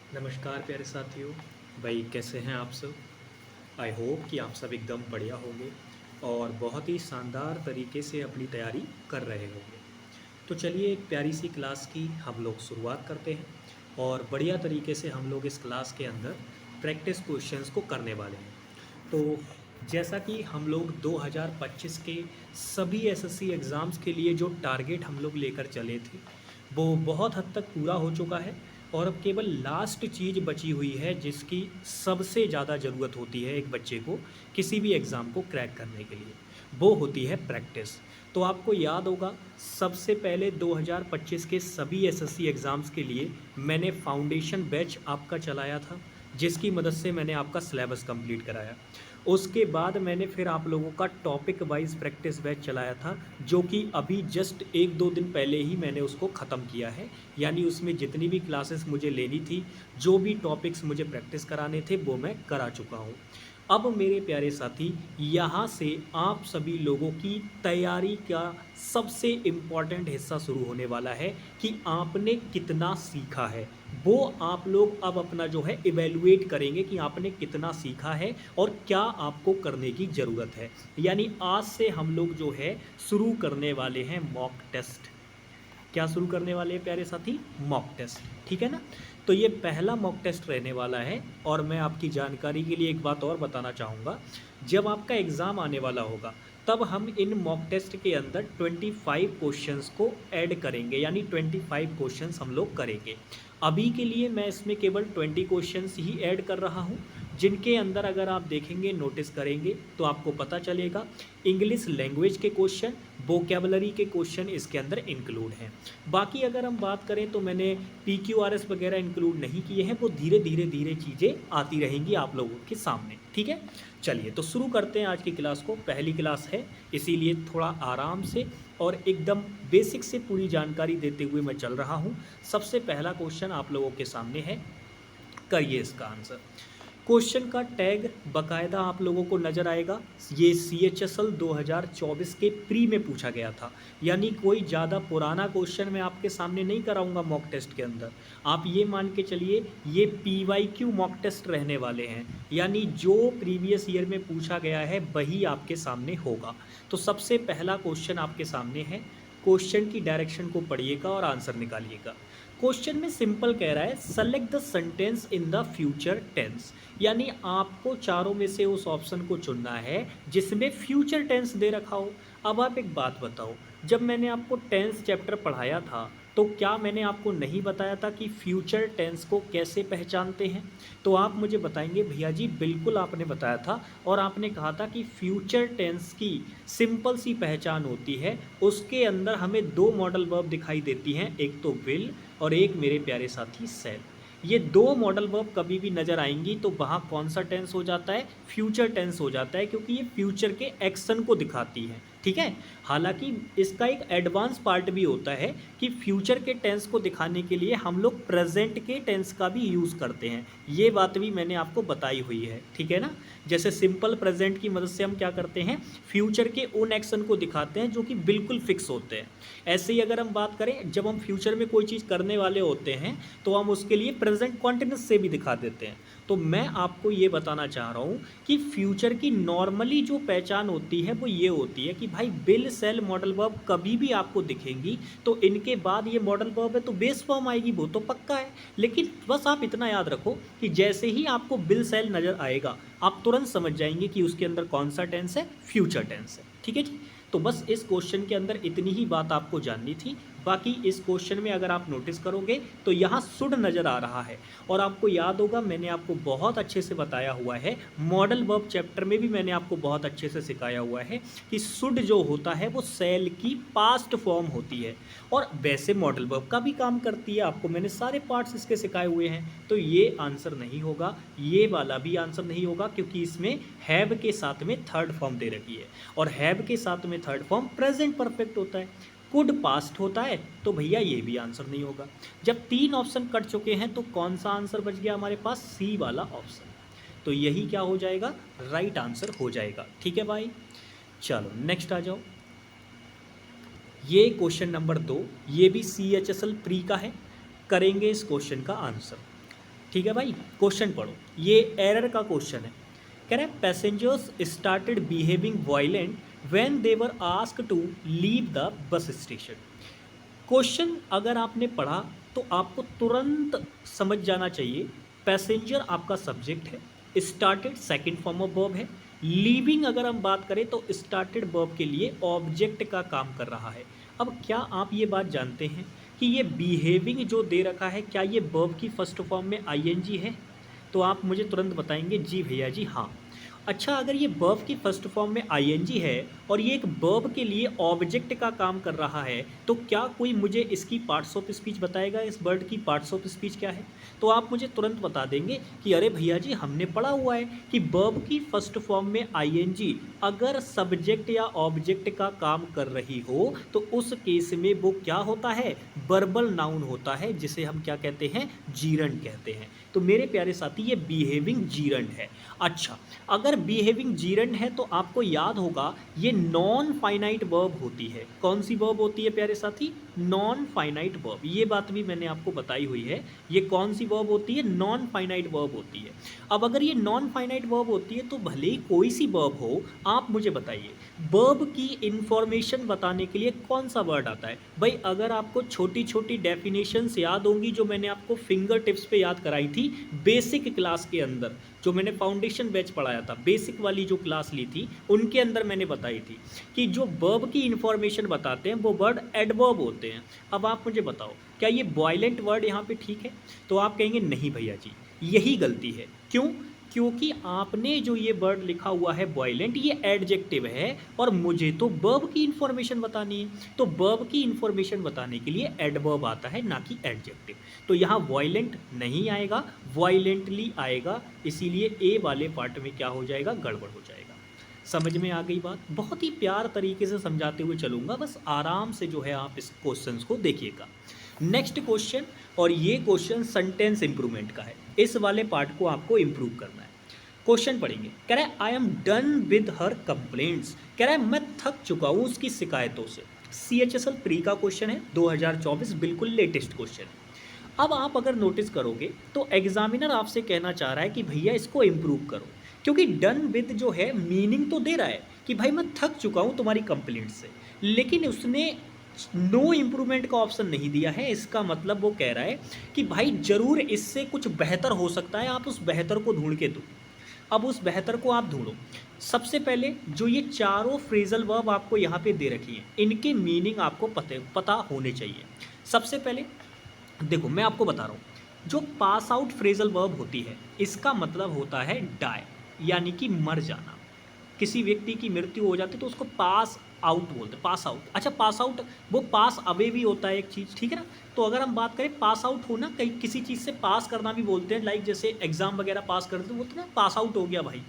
नमस्कार प्यारे साथियों। भाई कैसे हैं आप सब। आई होप कि आप सब एकदम बढ़िया होंगे और बहुत ही शानदार तरीके से अपनी तैयारी कर रहे होंगे। तो चलिए एक प्यारी सी क्लास की हम लोग शुरुआत करते हैं और बढ़िया तरीके से हम लोग इस क्लास के अंदर प्रैक्टिस क्वेश्चंस को करने वाले हैं। तो जैसा कि हम लोग 2025 के सभी एसएससी एग्ज़ाम्स के लिए जो टारगेट हम लोग लेकर चले थे वो बहुत हद तक पूरा हो चुका है और अब केवल लास्ट चीज़ बची हुई है जिसकी सबसे ज़्यादा ज़रूरत होती है एक बच्चे को किसी भी एग्ज़ाम को क्रैक करने के लिए, वो होती है प्रैक्टिस। तो आपको याद होगा सबसे पहले 2025 के सभी एसएससी एग्ज़ाम्स के लिए मैंने फाउंडेशन बैच आपका चलाया था जिसकी मदद से मैंने आपका सिलेबस कंप्लीट कराया। उसके बाद मैंने फिर आप लोगों का टॉपिक वाइज प्रैक्टिस बैच चलाया था जो कि अभी जस्ट 1-2 दिन पहले ही मैंने उसको ख़त्म किया है। यानी उसमें जितनी भी क्लासेस मुझे लेनी थी, जो भी टॉपिक्स मुझे प्रैक्टिस कराने थे वो मैं करा चुका हूँ। अब मेरे प्यारे साथी, यहाँ से आप सभी लोगों की तैयारी का सबसे इम्पॉर्टेंट हिस्सा शुरू होने वाला है कि आपने कितना सीखा है। वो आप लोग अब अपना जो है इवैल्यूएट करेंगे कि आपने कितना सीखा है और क्या आपको करने की ज़रूरत है। यानी आज से हम लोग जो है शुरू करने वाले हैं मॉक टेस्ट। क्या शुरू करने वाले हैं प्यारे साथी? मॉक टेस्ट, ठीक है ना। तो ये पहला मॉक टेस्ट रहने वाला है और मैं आपकी जानकारी के लिए एक बात और बताना चाहूँगा। जब आपका एग्ज़ाम आने वाला होगा तब हम इन मॉक टेस्ट के अंदर 25 क्वेश्चंस को ऐड करेंगे, यानी 25 क्वेश्चंस हम लोग करेंगे। अभी के लिए मैं इसमें केवल 20 क्वेश्चंस ही ऐड कर रहा हूँ, जिनके अंदर अगर आप देखेंगे, नोटिस करेंगे तो आपको पता चलेगा इंग्लिश लैंग्वेज के क्वेश्चन, वोकेबलरी के क्वेश्चन इसके अंदर इंक्लूड हैं। बाकी अगर हम बात करें तो मैंने PQRS वगैरह इंक्लूड नहीं किए हैं, वो धीरे चीज़ें आती रहेंगी आप लोगों के सामने, ठीक है। चलिए तो शुरू करते हैं आज की क्लास को। पहली क्लास है इसीलिए थोड़ा आराम से और एकदम बेसिक से पूरी जानकारी देते हुए मैं चल रहा हूँ। सबसे पहला क्वेश्चन आप लोगों के सामने है, करिए इसका आंसर। क्वेश्चन का टैग बकायदा आप लोगों को नज़र आएगा। ये CHSL 2024 के प्री में पूछा गया था, यानी कोई ज़्यादा पुराना क्वेश्चन मैं आपके सामने नहीं कराऊंगा मॉक टेस्ट के अंदर। आप ये मान के चलिए ये PYQ मॉक टेस्ट रहने वाले हैं, यानी जो प्रीवियस ईयर में पूछा गया है वही आपके सामने होगा। तो सबसे पहला क्वेश्चन आपके सामने है। क्वेश्चन की डायरेक्शन को पढ़िएगा और आंसर निकालिएगा। क्वेश्चन में सिंपल कह रहा है select the sentence in the future tense, यानी आपको चारों में से उस ऑप्शन को चुनना है जिसमें फ्यूचर टेंस दे रखा हो। अब आप एक बात बताओ, जब मैंने आपको टेंस चैप्टर पढ़ाया था तो क्या मैंने आपको नहीं बताया था कि फ्यूचर टेंस को कैसे पहचानते हैं? तो आप मुझे बताएंगे भैया जी बिल्कुल आपने बताया था और आपने कहा था कि फ्यूचर टेंस की सिंपल सी पहचान होती है, उसके अंदर हमें दो मॉडल वर्ब दिखाई देती हैं, एक तो विल और एक मेरे प्यारे साथी सेल। ये दो मॉडल वर्ब कभी भी नज़र आएंगी तो वहाँ कौन सा टेंस हो जाता है? फ्यूचर टेंस हो जाता है, क्योंकि ये फ्यूचर के एक्शन को दिखाती है, ठीक है। हालांकि इसका एक एडवांस पार्ट भी होता है कि फ्यूचर के टेंस को दिखाने के लिए हम लोग प्रेजेंट के टेंस का भी यूज़ करते हैं। ये बात भी मैंने आपको बताई हुई है, ठीक है ना। जैसे सिंपल प्रेजेंट की मदद से हम क्या करते हैं, फ्यूचर के उन एक्शन को दिखाते हैं जो कि बिल्कुल फिक्स होते हैं। ऐसे ही अगर हम बात करें, जब हम फ्यूचर में कोई चीज़ करने वाले होते हैं तो हम उसके लिए प्रेजेंट कॉन्टिन्यूस से भी दिखा देते हैं। तो मैं आपको ये बताना चाह रहा हूँ कि फ्यूचर की नॉर्मली जो पहचान होती है वो ये होती है कि भाई विल सेल मॉडल वर्ब कभी भी आपको दिखेंगी तो इनके बाद ये मॉडल वर्ब है तो बेस फॉर्म आएगी, वो तो पक्का है। लेकिन बस आप इतना याद रखो कि जैसे ही आपको विल सेल नज़र आएगा आप तुरंत समझ जाएंगे कि उसके अंदर कौन सा टेंस है, फ्यूचर टेंस है, ठीक है जी। तो बस इस क्वेश्चन के अंदर इतनी ही बात आपको जाननी थी। बाकी इस क्वेश्चन में अगर आप नोटिस करोगे तो यहाँ शुड नज़र आ रहा है और आपको याद होगा मैंने आपको बहुत अच्छे से बताया हुआ है, मॉडल वर्ब चैप्टर में भी मैंने आपको बहुत अच्छे से सिखाया हुआ है कि शुड जो होता है वो सेल की पास्ट फॉर्म होती है और वैसे मॉडल वर्ब का भी काम करती है। आपको मैंने सारे पार्ट्स इसके सिखाए हुए हैं। तो ये आंसर नहीं होगा, ये वाला भी आंसर नहीं होगा, क्योंकि इसमें हैव के साथ में थर्ड फॉर्म दे रखी है और हैव के साथ में थर्ड फॉर्म प्रेजेंट परफेक्ट होता है। कुड पास्ट होता है तो भैया ये भी आंसर नहीं होगा। जब तीन ऑप्शन कट चुके हैं तो कौन सा आंसर बच गया हमारे पास? सी वाला ऑप्शन। तो यही क्या हो जाएगा? राइट आंसर हो जाएगा, ठीक है भाई। चलो नेक्स्ट आ जाओ। ये क्वेश्चन नंबर 2, ये भी CHSL प्री का है। करेंगे इस क्वेश्चन का आंसर। ठीक है भाई, क्वेश्चन पढ़ो, ये एरर का क्वेश्चन है। कह रहा है passengers started behaving violent when they were asked to leave the bus station. Question अगर आपने पढ़ा तो आपको तुरंत समझ जाना चाहिए, पैसेंजर आपका सब्जेक्ट है, started second form of verb है, लीविंग अगर हम बात करें तो स्टार्टेड वर्ब के लिए ऑब्जेक्ट का काम कर रहा है। अब क्या आप ये बात जानते हैं कि ये बिहेविंग जो दे रखा है, क्या ये वर्ब की फर्स्ट फॉर्म में आईएनजी है? तो आप मुझे तुरंत बताएंगे जी भैया जी हाँ। अच्छा, अगर ये वर्ब की फर्स्ट फॉर्म में आईएनजी है और ये एक वर्ब के लिए ऑब्जेक्ट का काम कर रहा है, तो क्या कोई मुझे इसकी पार्ट्स ऑफ स्पीच बताएगा, इस वर्ड की पार्ट्स ऑफ स्पीच क्या है? तो आप मुझे तुरंत बता देंगे कि अरे भैया जी हमने पढ़ा हुआ है कि वर्ब की फर्स्ट फॉर्म में आईएनजी अगर सब्जेक्ट या ऑब्जेक्ट का काम कर रही हो तो उस केस में वो क्या होता है, वर्बल नाउन होता है, जिसे हम क्या कहते हैं, जीरंड कहते हैं। तो मेरे प्यारे साथी ये बिहेविंग जीरंड है। अच्छा, अगर बिहेविंग जीरंड है तो आपको याद होगा ये नॉन फाइनाइट वर्ब होती है। कौन सी वर्ब होती है प्यारे साथी? Non finite verb. ये बात भी मैंने आपको बताई हुई है, ये कौन सी वर्ब होती है? नॉन फाइनाइट वर्ब होती है। अब अगर ये नॉन फाइनाइट वर्ब होती है तो भले ही कोई सी वर्ब हो, आप मुझे बताइए वर्ब की इंफॉर्मेशन बताने के लिए कौन सा वर्ड आता है? भाई अगर आपको छोटी छोटी डेफिनेशंस याद होंगी जो मैंने आपको फिंगर टिप्स पे याद कराई थी बेसिक क्लास के अंदर, जो मैंने फाउंडेशन बैच पढ़ाया था, बेसिक वाली जो क्लास ली थी उनके अंदर मैंने बताई थी कि जो वर्ब की इंफॉर्मेशन बताते हैं वो वर्ड एडवर्ब होते हैं। अब आप मुझे बताओ क्या ये वॉयलेंट वर्ड यहाँ पे ठीक है? तो आप कहेंगे नहीं भैया जी यही गलती है। क्यों? क्योंकि आपने जो ये वर्ड लिखा हुआ है वॉयलेंट, ये एडजेक्टिव है और मुझे तो वर्ब की इंफॉर्मेशन बतानी है, तो वर्ब की इंफॉर्मेशन बताने के लिए एडवर्ब आता है ना कि एडजेक्टिव। तो यहाँ वॉयलेंट नहीं आएगा, वॉयलेंटली आएगा, इसीलिए ए वाले पार्ट में क्या हो जाएगा, गड़बड़ हो जाएगा। समझ में आ गई बात? बहुत ही प्यार तरीके से समझाते हुए चलूँगा, बस आराम से जो है आप इस क्वेश्चन को देखिएगा। नेक्स्ट क्वेश्चन, और ये क्वेश्चन सेंटेंस इंप्रूवमेंट का है, इस वाले पार्ट को आपको इंप्रूव करना है। क्वेश्चन पढ़ेंगे, कह रहा है I am done with her complaints. कह रहा है मैं थक चुका हूँ उसकी शिकायतों से। CHSL प्री का क्वेश्चन है 2024, बिल्कुल लेटेस्ट क्वेश्चन है। अब आप अगर नोटिस करोगे तो एग्जामिनर आपसे कहना चाह रहा है कि भैया इसको इम्प्रूव करो, क्योंकि डन विद जो है मीनिंग तो दे रहा है कि भाई मैं थक चुका हूँ तुम्हारी कंप्लेंट से, लेकिन उसने नो इम्प्रूवमेंट का ऑप्शन नहीं दिया है। इसका मतलब वो कह रहा है कि भाई ज़रूर इससे कुछ बेहतर हो सकता है, आप उस बेहतर को ढूंढ के दो। अब उस बेहतर को आप ढूंढो। सबसे पहले जो ये चारों फ्रेजल वर्ब आपको यहाँ पे दे रखी हैं, इनके मीनिंग आपको पता होने चाहिए। सबसे पहले देखो मैं आपको बता रहा हूँ, जो पास आउट फ्रेजल वर्ब होती है इसका मतलब होता है डाई, यानी कि मर जाना। किसी व्यक्ति की मृत्यु हो जाती है तो उसको पास आउट बोलते हैं, पास आउट। अच्छा पास आउट वो पास अवे भी होता है एक चीज़, ठीक है ना? तो अगर हम बात करें पास आउट होना, कहीं किसी चीज़ से पास करना भी बोलते हैं, लाइक जैसे एग्जाम वगैरह पास करते हैं, बोलते हैं ना पास आउट हो गया भाई।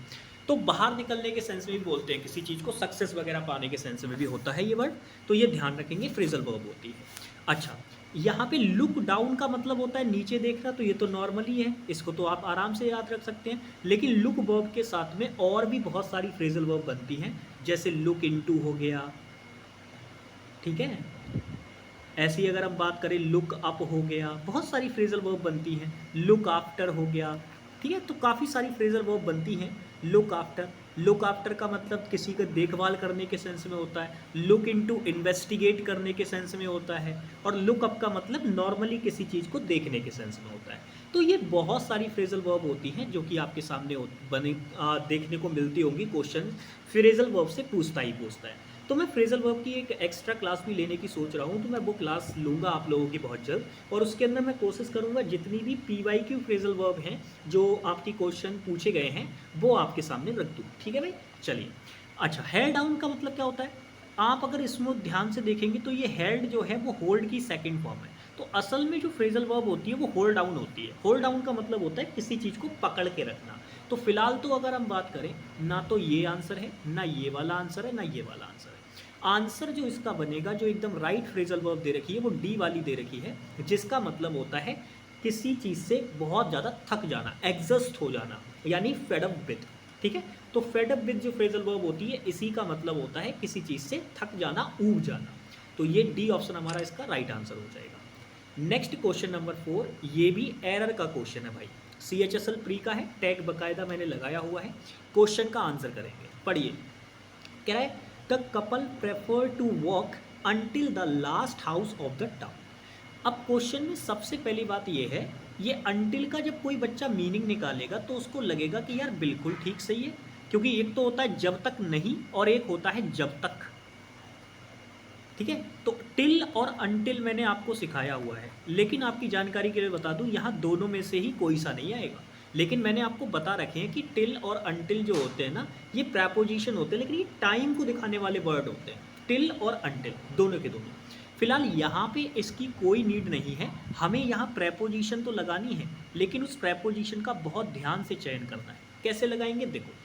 तो बाहर निकलने के सेंस में भी बोलते हैं, किसी चीज़ को सक्सेस वगैरह पाने के सेंस में भी होता है ये वर्ड, तो ये ध्यान रखेंगे, फ्रेजल वर्ब होती है। अच्छा, यहाँ पे लुक डाउन का मतलब होता है नीचे देखना, तो ये तो नॉर्मल ही है, इसको तो आप आराम से याद रख सकते हैं। लेकिन लुक वर्ब के साथ में और भी बहुत सारी फ्रेजल वर्ब बनती हैं, जैसे लुक इनटू हो गया, ठीक है? ऐसी अगर हम बात करें लुक अप हो गया, बहुत सारी फ्रेजल वर्ब बनती हैं। लुक आफ्टर हो गया, ठीक है? तो काफ़ी सारी फ्रेजल वर्ब बनती हैं। लुक आफ्टर, लुक आफ्टर का मतलब किसी का देखभाल करने के सेंस में होता है। लुक इनटू इन्वेस्टिगेट करने के सेंस में होता है। और लुक अप का मतलब नॉर्मली किसी चीज़ को देखने के सेंस में होता है। तो ये बहुत सारी फ्रेजल वर्ब होती हैं जो कि आपके सामने देखने को मिलती होंगी। क्वेश्चन फ्रेजल वर्ब से पूछता ही पूछता है। तो मैं फ्रेजल वर्ब की एक एक्स्ट्रा क्लास भी लेने की सोच रहा हूँ, तो मैं वो क्लास लूँगा आप लोगों की बहुत जल्द, और उसके अंदर मैं कोशिश करूँगा जितनी भी PYQ फ्रेजल वर्ब हैं जो आपकी क्वेश्चन पूछे गए हैं वो आपके सामने रख दूँ, ठीक है भाई? चलिए। अच्छा, हेड डाउन का मतलब क्या होता है? आप अगर इसमें ध्यान से देखेंगे तो ये हेल्ड जो है वो होल्ड की सेकेंड फॉर्म है। तो असल में जो फ्रेजल वर्ब होती है वो होल्ड डाउन होती है। होल्ड डाउन का मतलब होता है किसी चीज़ को पकड़ के रखना। तो फिलहाल तो अगर हम बात करें, ना तो ये आंसर है, ना ये वाला आंसर है, ना ये वाला आंसर है। आंसर जो इसका बनेगा, जो एकदम राइट फ्रेजल वर्ब दे रखी है वो डी वाली दे रखी है, जिसका मतलब होता है किसी चीज़ से बहुत ज़्यादा थक जाना, एग्जस्ट हो जाना, यानी फेड अप विद, ठीक है? तो फेड अप विद जो फ्रेजल वर्ब होती है इसी का मतलब होता है किसी चीज़ से थक जाना, ऊब जाना। तो ये डी ऑप्शन हमारा इसका राइट आंसर हो जाएगा। नेक्स्ट क्वेश्चन नंबर 4, ये भी एरर का क्वेश्चन है भाई, CHSL प्री का है, टैग बकायदा मैंने लगाया हुआ है। क्वेश्चन का आंसर करेंगे, पढ़िए। कह रहा है the couple prefer to walk until the last house of the town. अब क्वेश्चन में सबसे पहली बात ये है, ये अंटिल का जब कोई बच्चा मीनिंग निकालेगा तो उसको लगेगा कि यार बिल्कुल ठीक सही है, क्योंकि एक तो होता है जब तक नहीं और एक होता है जब तक। ठीक है, तो टिल और अंटिल मैंने आपको सिखाया हुआ है, लेकिन आपकी जानकारी के लिए बता दूं यहाँ दोनों में से ही कोई सा नहीं आएगा। लेकिन मैंने आपको बता रखे हैं कि टिल और अंटिल जो होते हैं ना, ये प्रेपोजिशन होते हैं, लेकिन ये टाइम को दिखाने वाले वर्ड होते हैं, टिल और अंटिल दोनों के दोनों। फिलहाल यहाँ पे इसकी कोई नीड नहीं है, हमें यहाँ प्रेपोजिशन तो लगानी है, लेकिन उस प्रेपोजिशन का बहुत ध्यान से चयन करना है। कैसे लगाएंगे देखो,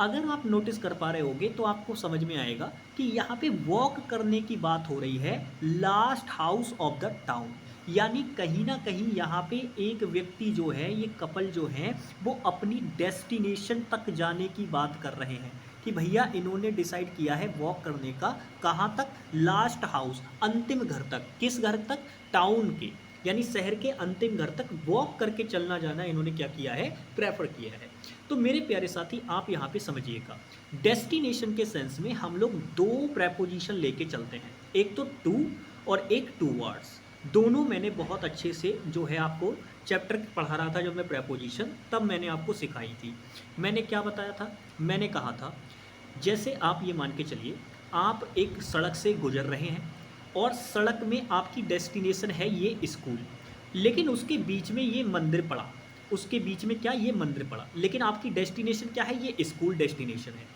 अगर आप नोटिस कर पा रहे होगे तो आपको समझ में आएगा कि यहाँ पे वॉक करने की बात हो रही है last house of the town, यानी कहीं ना कहीं यहाँ पे एक व्यक्ति जो है, ये कपल जो है, वो अपनी डेस्टिनेशन तक जाने की बात कर रहे हैं कि भैया इन्होंने डिसाइड किया है वॉक करने का, कहाँ तक, लास्ट हाउस, अंतिम घर तक। किस घर तक, टाउन के, यानी शहर के अंतिम घर तक वॉक करके चलना जाना इन्होंने क्या किया है, प्रेफर किया है। तो मेरे प्यारे साथी आप यहाँ पे समझिएगा, डेस्टिनेशन के सेंस में हम लोग दो प्रेपोजिशन लेके चलते हैं, एक तो टू और एक टूवर्ड्स। दोनों मैंने बहुत अच्छे से जो है आपको चैप्टर पढ़ा रहा था जब मैं प्रेपोजिशन, तब मैंने आपको सिखाई थी। मैंने क्या बताया था, मैंने कहा था जैसे आप ये मान के चलिए, आप एक सड़क से गुजर रहे हैं और सड़क में आपकी डेस्टिनेशन है ये स्कूल, लेकिन उसके बीच में ये मंदिर पड़ा, उसके बीच में क्या, ये मंदिर पड़ा, लेकिन आपकी डेस्टिनेशन क्या है, ये स्कूल डेस्टिनेशन है।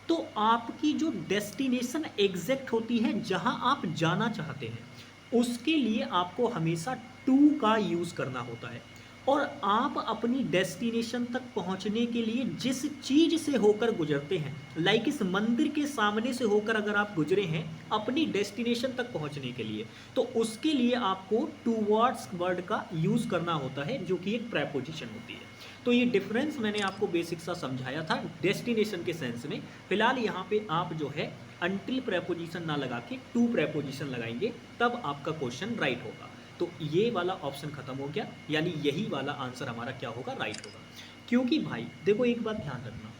तो आपकी जो डेस्टिनेशन एग्जैक्ट होती है जहां आप जाना चाहते हैं, उसके लिए आपको हमेशा टू का यूज़ करना होता है। और आप अपनी डेस्टिनेशन तक पहुंचने के लिए जिस चीज़ से होकर गुजरते हैं, लाइक इस मंदिर के सामने से होकर अगर आप गुजरे हैं अपनी डेस्टिनेशन तक पहुंचने के लिए, तो उसके लिए आपको टूवर्ड्स वर्ड का यूज़ करना होता है, जो कि एक प्रेपोजिशन होती है। तो ये डिफरेंस मैंने आपको बेसिक सा समझाया था डेस्टिनेशन के सेंस में। फिलहाल यहाँ पे आप जो है अंटिल प्रेपोजिशन ना लगा के टू प्रेपोजिशन लगाएंगे, तब आपका क्वेश्चन राइट होगा। तो ये वाला ऑप्शन खत्म हो गया, यानी यही वाला आंसर हमारा क्या होगा, राइट होगा। क्योंकि भाई देखो एक बात ध्यान रखना,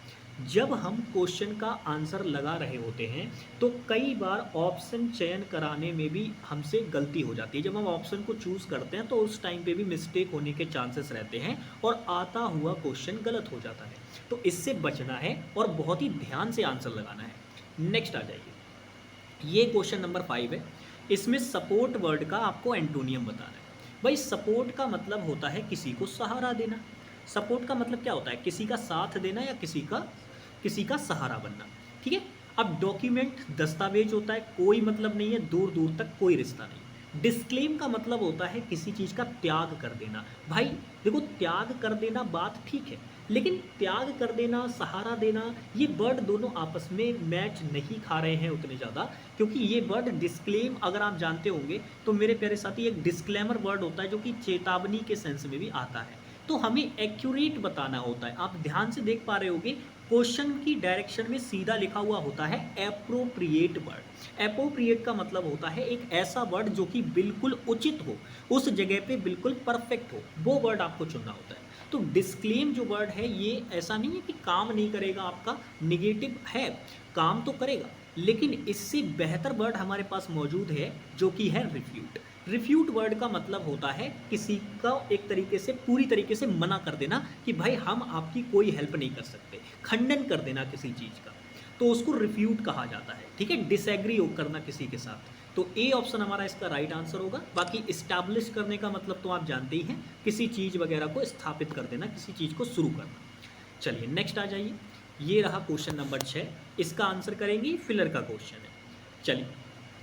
जब हम क्वेश्चन का आंसर लगा रहे होते हैं तो कई बार ऑप्शन चयन कराने में भी हमसे गलती हो जाती है। जब हम ऑप्शन को चूज़ करते हैं तो उस टाइम पे भी मिस्टेक होने के चांसेस रहते हैं और आता हुआ क्वेश्चन गलत हो जाता है। तो इससे बचना है और बहुत ही ध्यान से आंसर लगाना है। नेक्स्ट आ जाइए, ये क्वेश्चन नंबर 5 है, इसमें सपोर्ट वर्ड का आपको एंटोनियम बताना है। भाई सपोर्ट का मतलब होता है किसी को सहारा देना। सपोर्ट का मतलब क्या होता है, किसी का साथ देना या किसी का सहारा बनना। ठीक है, अब डॉक्यूमेंट दस्तावेज होता है, कोई मतलब नहीं है, दूर दूर तक कोई रिश्ता नहीं। डिस्क्लेम का मतलब होता है किसी चीज़ का त्याग कर देना। भाई देखो त्याग कर देना बात ठीक है, लेकिन त्याग कर देना, सहारा देना, ये वर्ड दोनों आपस में मैच नहीं खा रहे हैं उतने ज़्यादा, क्योंकि ये वर्ड डिस्क्लेम अगर आप जानते होंगे तो मेरे प्यारे साथी एक डिस्क्लेमर वर्ड होता है जो कि चेतावनी के सेंस में भी आता है। तो हमें एक्यूरेट बताना होता है। आप ध्यान से देख पा रहे होगे क्वेश्चन की डायरेक्शन में सीधा लिखा हुआ होता है एप्रोप्रिएट वर्ड। एप्रोप्रिएट का मतलब होता है एक ऐसा वर्ड जो कि बिल्कुल उचित हो, उस जगह पे बिल्कुल परफेक्ट हो, वो वर्ड आपको चुनना होता है। तो डिस्क्लेम जो वर्ड है ये ऐसा नहीं है कि काम नहीं करेगा आपका, निगेटिव है, काम तो करेगा, लेकिन इससे बेहतर वर्ड हमारे पास मौजूद है जो कि है रिफ्यूट। रिफ्यूट वर्ड का मतलब होता है किसी का एक तरीके से, पूरी तरीके से मना कर देना कि भाई हम आपकी कोई हेल्प नहीं कर सकते, खंडन कर देना किसी चीज़ का, तो उसको रिफ्यूट कहा जाता है। ठीक है, डिसएग्री करना किसी के साथ। तो ए ऑप्शन हमारा इसका राइट आंसर होगा। बाकी इस्टेब्लिश करने का मतलब तो आप जानते ही हैं, किसी चीज़ वगैरह को स्थापित कर देना, किसी चीज़ को शुरू करना। चलिए नेक्स्ट आ जाइए, ये रहा क्वेश्चन नंबर 6, इसका आंसर करेंगे, फिलर का क्वेश्चन है। चलिए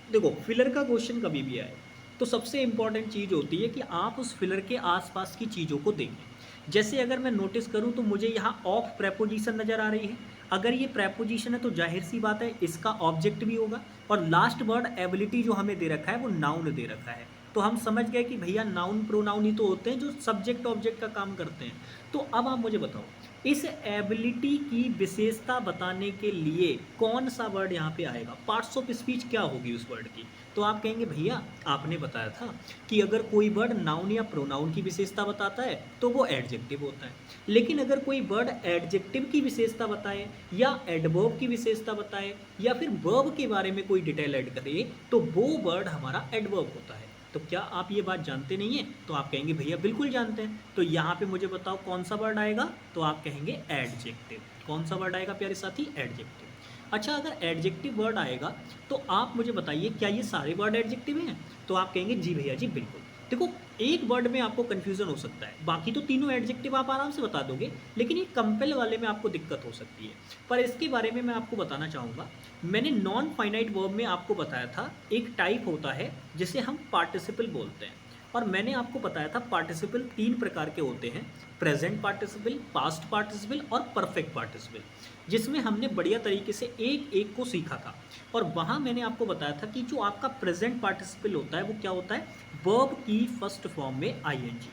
देखो, फिलर का क्वेश्चन कभी भी आए तो सबसे इंपॉर्टेंट चीज़ होती है कि आप उस फिलर के आसपास की चीज़ों को देखें। जैसे अगर मैं नोटिस करूं तो मुझे यहाँ ऑफ प्रेपोजिशन नज़र आ रही है। अगर ये प्रेपोजिशन है तो जाहिर सी बात है इसका ऑब्जेक्ट भी होगा, और लास्ट वर्ड एबिलिटी जो हमें दे रखा है वो नाउन दे रखा है। तो हम समझ गए कि भैया नाउन प्रोनाउन ही तो होते हैं जो सब्जेक्ट ऑब्जेक्ट का काम करते हैं। तो अब आप मुझे बताओ, इस एबिलिटी की विशेषता बताने के लिए कौन सा वर्ड यहाँ पे आएगा, पार्ट्स ऑफ स्पीच क्या होगी उस वर्ड की। तो आप कहेंगे भैया आपने बताया था कि अगर कोई वर्ड नाउन या प्रोनाउन की विशेषता बताता है तो वो एडजेक्टिव होता है, लेकिन अगर कोई वर्ड एडजेक्टिव की विशेषता बताए या एडवर्ब की विशेषता बताए या फिर वर्ब के बारे में कोई डिटेल ऐड करे तो वो वर्ड हमारा एडवर्ब होता है। तो क्या आप ये बात जानते नहीं हैं? तो आप कहेंगे भैया बिल्कुल जानते हैं। तो यहाँ पे मुझे बताओ कौन सा वर्ड आएगा, तो आप कहेंगे एडजेक्टिव। कौन सा वर्ड आएगा प्यारे साथी? एडजेक्टिव। अच्छा, अगर एडजेक्टिव वर्ड आएगा तो आप मुझे बताइए क्या ये सारे वर्ड एडजेक्टिव हैं? तो आप कहेंगे जी भैया जी बिल्कुल। देखो, एक वर्ड में आपको कन्फ्यूजन हो सकता है, बाकी तो तीनों एडजेक्टिव आप आराम से बता दोगे, लेकिन ये कंपेल वाले में आपको दिक्कत हो सकती है। पर इसके बारे में मैं आपको बताना चाहूँगा। मैंने नॉन फाइनाइट वर्ब में आपको बताया था एक टाइप होता है जिसे हम पार्टिसिपल बोलते हैं, और मैंने आपको बताया था पार्टिसिपल 3 प्रकार के होते हैं, प्रेजेंट पार्टिसिपल, पास्ट पार्टिसिपल और परफेक्ट पार्टिसिपल, जिसमें हमने बढ़िया तरीके से एक एक को सीखा था। और वहाँ मैंने आपको बताया था कि जो आपका प्रेजेंट पार्टिसिपल होता है वो क्या होता है, वर्ब की फर्स्ट फॉर्म में आईएनजी,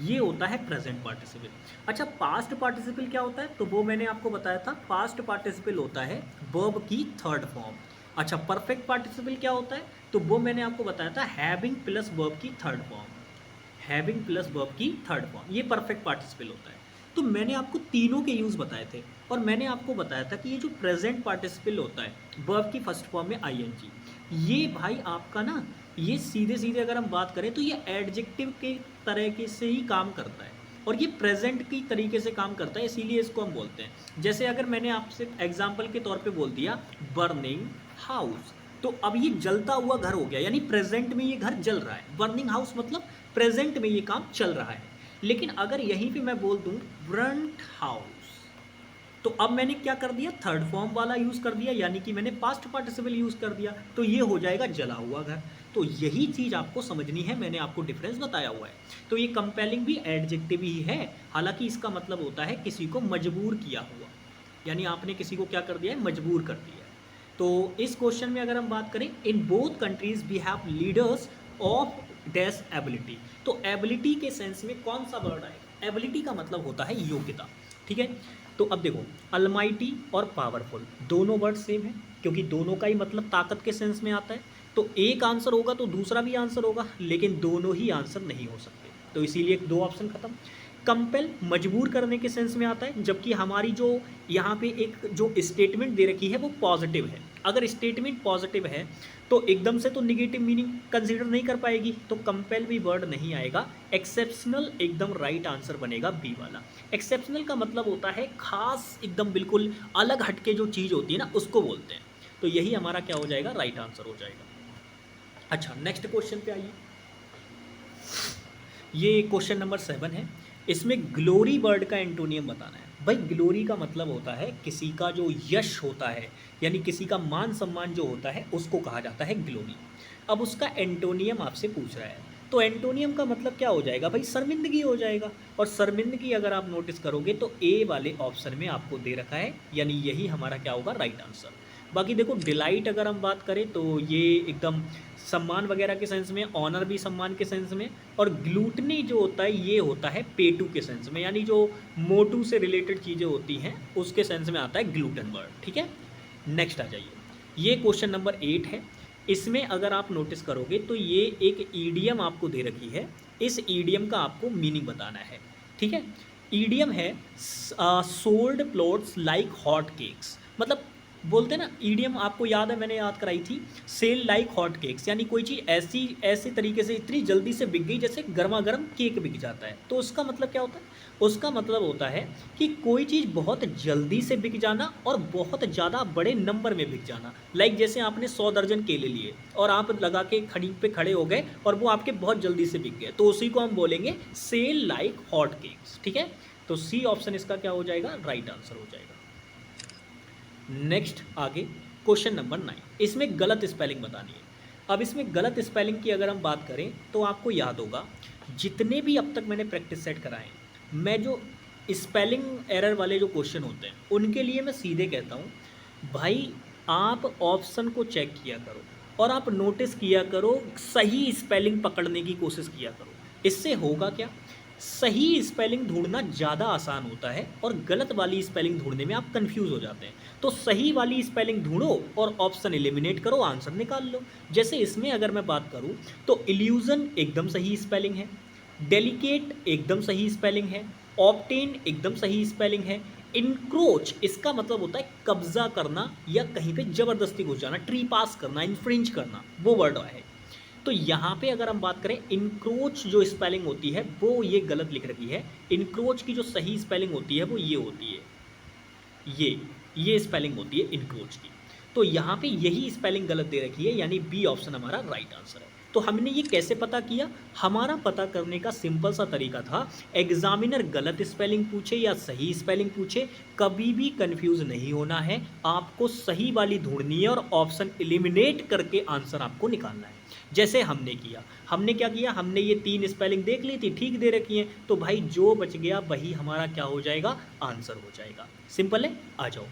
ये होता है प्रेजेंट पार्टिसिपल। अच्छा, पास्ट पार्टिसिपल क्या होता है? तो वो मैंने आपको बताया था, पास्ट पार्टिसिपल होता है वर्ब की थर्ड फॉर्म। अच्छा, परफेक्ट पार्टिसिपल क्या होता है? तो वो मैंने आपको बताया था हैविंग प्लस वर्ब की third form. Having plus verb की थर्ड फॉर्म, ये परफेक्ट पार्टिसिपल होता है। तो मैंने आपको तीनों के यूज़ बताए थे, और मैंने आपको बताया था कि ये जो प्रेजेंट पार्टिसिपल होता है वर्ब की फर्स्ट फॉर्म में आईएनजी, ये भाई आपका ना, ये सीधे सीधे अगर हम बात करें तो ये एडजेक्टिव के तरीके से ही काम करता है, और ये प्रेजेंट की तरीके से काम करता है, इसीलिए इसको हम बोलते हैं। जैसे अगर मैंने आपसे एग्जाम्पल के तौर पे बोल दिया बर्निंग हाउस, तो अब ये जलता हुआ घर हो गया, यानी प्रेजेंट में ये घर जल रहा है। बर्निंग हाउस मतलब प्रेजेंट में ये काम चल रहा है। लेकिन अगर यहीं पे मैं बोल दूं ब्रंट हाउस, तो अब मैंने क्या कर दिया, थर्ड फॉर्म वाला यूज़ कर दिया, यानी कि मैंने पास्ट पार्टिसिपल यूज़ कर दिया, तो ये हो जाएगा जला हुआ घर। तो यही चीज़ आपको समझनी है, मैंने आपको डिफरेंस बताया हुआ है। तो ये कंपेलिंग भी एडजेक्टिव ही है, हालांकि इसका मतलब होता है किसी को मजबूर किया हुआ, यानी आपने किसी को क्या कर दिया है, मजबूर कर दिया है। तो इस क्वेश्चन में अगर हम बात करें, in both countries we have leaders of dash ability, तो एबिलिटी के सेंस में कौन सा वर्ड आएगा? एबिलिटी का मतलब होता है योग्यता, ठीक है। तो अब देखो, अलमाइटी और पावरफुल दोनों वर्ड सेम है, क्योंकि दोनों का ही मतलब ताकत के सेंस में आता है। तो एक आंसर होगा तो दूसरा भी आंसर होगा, लेकिन दोनों ही आंसर नहीं हो सकते, तो इसीलिए दो ऑप्शन खत्म। कंपेल मजबूर करने के सेंस में आता है, जबकि हमारी जो यहाँ पे एक जो स्टेटमेंट दे रखी है वो पॉजिटिव है। अगर स्टेटमेंट पॉजिटिव है तो एकदम से तो निगेटिव मीनिंग कंसीडर नहीं कर पाएगी, तो कंपेल भी वर्ड नहीं आएगा। एक्सेप्शनल एकदम राइट आंसर बनेगा बी वाला। एक्सेप्शनल का मतलब होता है खास, एकदम बिल्कुल अलग हटके जो चीज़ होती है ना, उसको बोलते हैं। तो यही हमारा क्या हो जाएगा, राइट आंसर हो जाएगा। अच्छा, नेक्स्ट क्वेश्चन पे आइए। ये क्वेश्चन नंबर 7 है। इसमें ग्लोरी वर्ड का एंटोनियम बताना है। भाई ग्लोरी का मतलब होता है किसी का जो यश होता है, यानी किसी का मान सम्मान जो होता है उसको कहा जाता है ग्लोरी। अब उसका एंटोनियम आपसे पूछ रहा है, तो एंटोनियम का मतलब क्या हो जाएगा भाई, शर्मिंदगी हो जाएगा। और शर्मिंदगी अगर आप नोटिस करोगे तो ए वाले ऑप्शन में आपको दे रखा है, यानी यही हमारा क्या होगा, राइट आंसर। बाकी देखो, डिलाइट अगर हम बात करें तो ये एकदम सम्मान वगैरह के सेंस में, ऑनर भी सम्मान के सेंस में, और ग्लूटनी जो होता है ये होता है पेटू के सेंस में, यानी जो मोटू से रिलेटेड चीज़ें होती हैं उसके सेंस में आता है ग्लूटन वर्ड, ठीक है। नेक्स्ट आ जाइए, ये क्वेश्चन नंबर 8 है। इसमें अगर आप नोटिस करोगे तो ये एक ईडियम आपको दे रखी है, इस ईडियम का आपको मीनिंग बताना है, ठीक है। ईडियम है sold plots like hot cakes, मतलब बोलते हैं ना, ईडियम आपको याद है, मैंने याद कराई थी, सेल लाइक हॉट केक्स, यानी कोई चीज़ ऐसी ऐसे तरीके से इतनी जल्दी से बिक गई जैसे गर्मा गर्म केक बिक जाता है। तो उसका मतलब क्या होता है, उसका मतलब होता है कि कोई चीज़ बहुत जल्दी से बिक जाना और बहुत ज़्यादा बड़े नंबर में बिक जाना। लाइक जैसे आपने 100 दर्जन केले लिए और आप लगा के खड़ी पे खड़े हो गए और वो आपके बहुत जल्दी से बिक गए, तो उसी को हम बोलेंगे सेल लाइक हॉट केक्स, ठीक है। तो सी ऑप्शन इसका क्या हो जाएगा, राइट आंसर हो जाएगा। नेक्स्ट आगे क्वेश्चन नंबर 9, इसमें गलत स्पेलिंग बतानी है। अब इसमें गलत स्पेलिंग की अगर हम बात करें तो आपको याद होगा, जितने भी अब तक मैंने प्रैक्टिस सेट कराए, मैं जो स्पेलिंग एरर वाले जो क्वेश्चन होते हैं उनके लिए मैं सीधे कहता हूँ, भाई आप ऑप्शन को चेक किया करो। और आप नोटिस किया करो, सही स्पेलिंग पकड़ने की कोशिश किया करो। इससे होगा क्या, सही स्पेलिंग ढूंढना ज़्यादा आसान होता है और गलत वाली स्पेलिंग ढूंढने में आप कंफ्यूज हो जाते हैं। तो सही वाली स्पेलिंग ढूंढो और ऑप्शन एलिमिनेट करो, आंसर निकाल लो। जैसे इसमें अगर मैं बात करूं तो इल्यूजन एकदम सही स्पेलिंग है, डेलिकेट एकदम सही स्पेलिंग है, ऑब्टेन एकदम सही स्पेलिंग है, इनक्रोच इसका मतलब होता है कब्जा करना या कहीं पे जबरदस्ती घुस जाना, ट्री पास करना, इन्फ्रिंज करना, वो वर्ड है। तो यहाँ पे अगर हम बात करें इनक्रोच जो स्पेलिंग होती है वो ये गलत लिख रखी है। इनक्रोच की जो सही स्पेलिंग होती है वो ये होती है, ये स्पेलिंग होती है इनक्रोच की। तो यहाँ पे यही स्पेलिंग गलत दे रखी है, यानी बी ऑप्शन हमारा राइट आंसर है। तो हमने ये कैसे पता किया, हमारा पता करने का सिंपल सा तरीका था, एग्जामिनर गलत स्पेलिंग पूछे या सही स्पेलिंग पूछे कभी भी कंफ्यूज नहीं होना है, आपको सही वाली ढूंढनी है और ऑप्शन एलिमिनेट करके आंसर आपको निकालना है। जैसे हमने किया, हमने क्या किया, हमने ये 3 स्पेलिंग देख ली थी, ठीक दे रखी है, तो भाई जो बच गया वही हमारा क्या हो जाएगा, आंसर हो जाएगा। सिंपल है, आ जाओ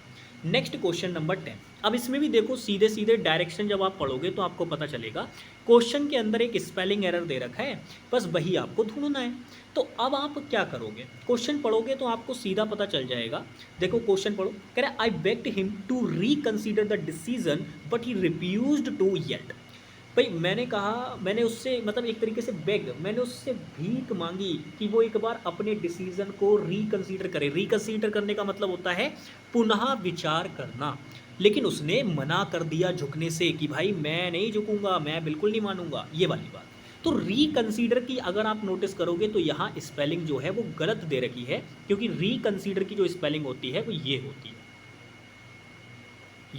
नेक्स्ट क्वेश्चन नंबर 10। अब इसमें भी देखो सीधे सीधे डायरेक्शन जब आप पढ़ोगे तो आपको पता चलेगा, क्वेश्चन के अंदर एक स्पेलिंग एरर दे रखा है, बस वही आपको ढूंढना है। तो अब आप क्या करोगे, क्वेश्चन पढ़ोगे तो आपको सीधा पता चल जाएगा। देखो क्वेश्चन पढ़ो, कह रहा है I begged him to reconsider the decision but he refused to yet. भाई मैंने कहा, मैंने उससे मतलब एक तरीके से मैंने उससे भीख मांगी कि वो एक बार अपने डिसीजन को रिकंसीडर करे। रिकंसीडर करने का मतलब होता है पुनः विचार करना, लेकिन उसने मना कर दिया झुकने से कि भाई मैं नहीं झुकूंगा, मैं बिल्कुल नहीं मानूंगा, ये वाली बात। तो रिकंसीडर की अगर आप नोटिस करोगे तो यहाँ स्पेलिंग जो है वो गलत दे रखी है, क्योंकि रिकंसीडर की जो स्पेलिंग होती है वो ये होती है,